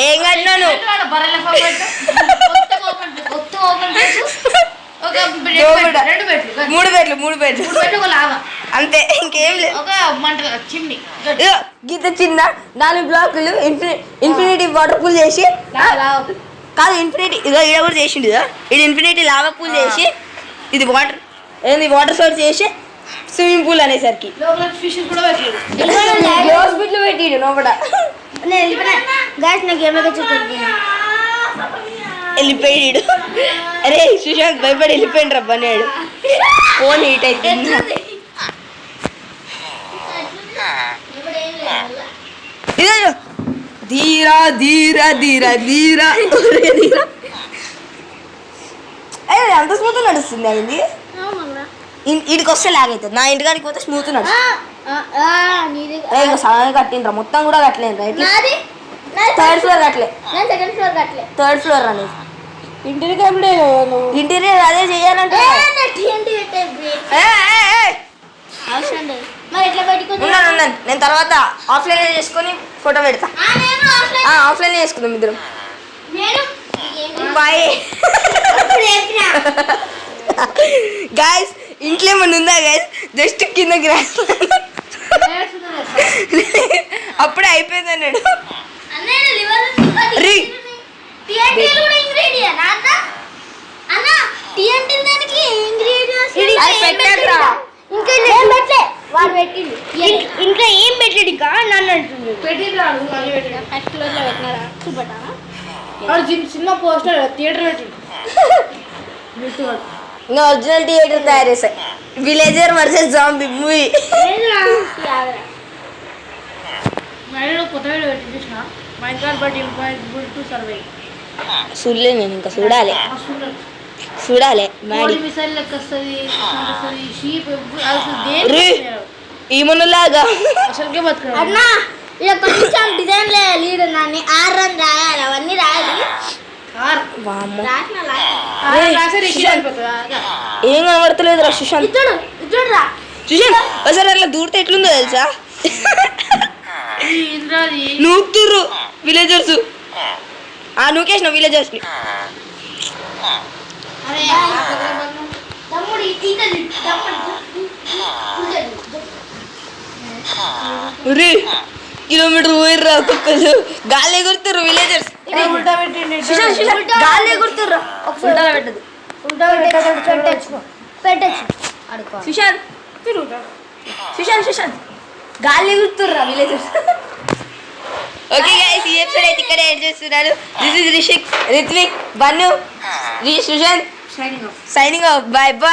ఏం కట్టినాను? 3 బెడ్లు అంతే, ఇంకేం లేదు. గీత చిన్న 4 బ్లాకులు ఇన్ఫినిటీ వాటర్ పూల్ చేసి, కాదు ఇన్ఫినిటీ ఇదో ఇడ కూడా చేసిండు. ఇది ఇన్ఫినిటీ లావా పూల్ చేసి, ఇది వాటర్ సోర్స్ చేసి స్విమ్మింగ్ పూల్ అనేసరికి హాస్పిటల్ పెట్టిడు లోపల. వెళ్ళిపోయాడు. అరే సుశాంత్ భయపడి వెళ్ళిపోయిండు రా బన్నాడు. ఫోన్ హీట్ అవుతుంది. ఇదో ధీరా ధీరా ధీరా ధీరా ధీరా. అయ్యో అంత స్మూత్ నడుస్తుంది అది. ఇంటికి వస్తే లాగైతుంది. నా ఇంటికానికి పోతే స్మూత్ నడుస్తుంది. ఇంకా సగం కట్టిండ్రా, మొత్తం కూడా కట్టలేను. రైట్ థర్డ్ ఫ్లోర్ కట్టలే, థర్డ్ ఫ్లోర్ అనేది ఇంటీరియర్ అదే చెయ్యాలంటే నేను తర్వాత ఆఫ్లైన్ చేసుకొని ఫోటో పెడతా. ఆఫ్లైన్ చేసుకుందాం ఇద్దరం. Bye guys. ఇంట్లో ఏమన్నా ఉందా గాయస్? జస్ట్ కింద గ్రాస్ అప్పుడే అయిపోయింది అన్నాడు. ఇంట్లో ఏం పెట్టాడు ఇంకా నన్ను అంటుంది. ఫస్ట్ ఫ్లోర్ లో పెట్టినారా చూపెట్టానా? సినిమా పోస్టర్ థియేటర్ పెట్టిండు. ఇంకా ఒరిజినల్ థియేటర్ తయారు చేశాయి. Villager versus zombie movie. కొత్త వీడియో పెట్టి చూసిన Minecraft but impossible to survive. చూడలే నేను, ఇంకా చూడాలి చూడాలి. మిసైల్ లెక్క వస్తుంది, షీప్ ఏమన్నలాగా అసలుకే బతుకు. అన్నా ఇక కొంచెం డిజైన్ లీడ్ నాన్ని 6 రన్ రాయాలి, అవన్నీ రాయాలి. ఏం కనబడతలేదు రా సుశాంత్. ఇచ్చుడురా సుశాంత్ ఒకసారి అట్లా దూరితే ఎట్లుందో తెలుసా? నూకుతుర్రు విలేజర్స్. నూకేసిన విలేజర్స్ ని. తమ్ముడు కిలోమీటర్ పోయిర్రా ఒక్కొక్కరు. గాలి ఎగురుతుర్రు విలేజర్స్. గాలి ఎగురుతుర్రా. ఉల్టా పెట్టదు. పెట్టచ్చు సుశాంత్ సుశాంత్ సుశాంత్ గాలి ఎగురుతుర్రా విలేజర్స్. ఓకే గైస్, ఈ ఎపిసోడ్ అయితే ఇక్కడ ఎండ్ చేస్తున్నారు. This is Rishik, Ritvik, Bannu, Sushant signing off. Bye by.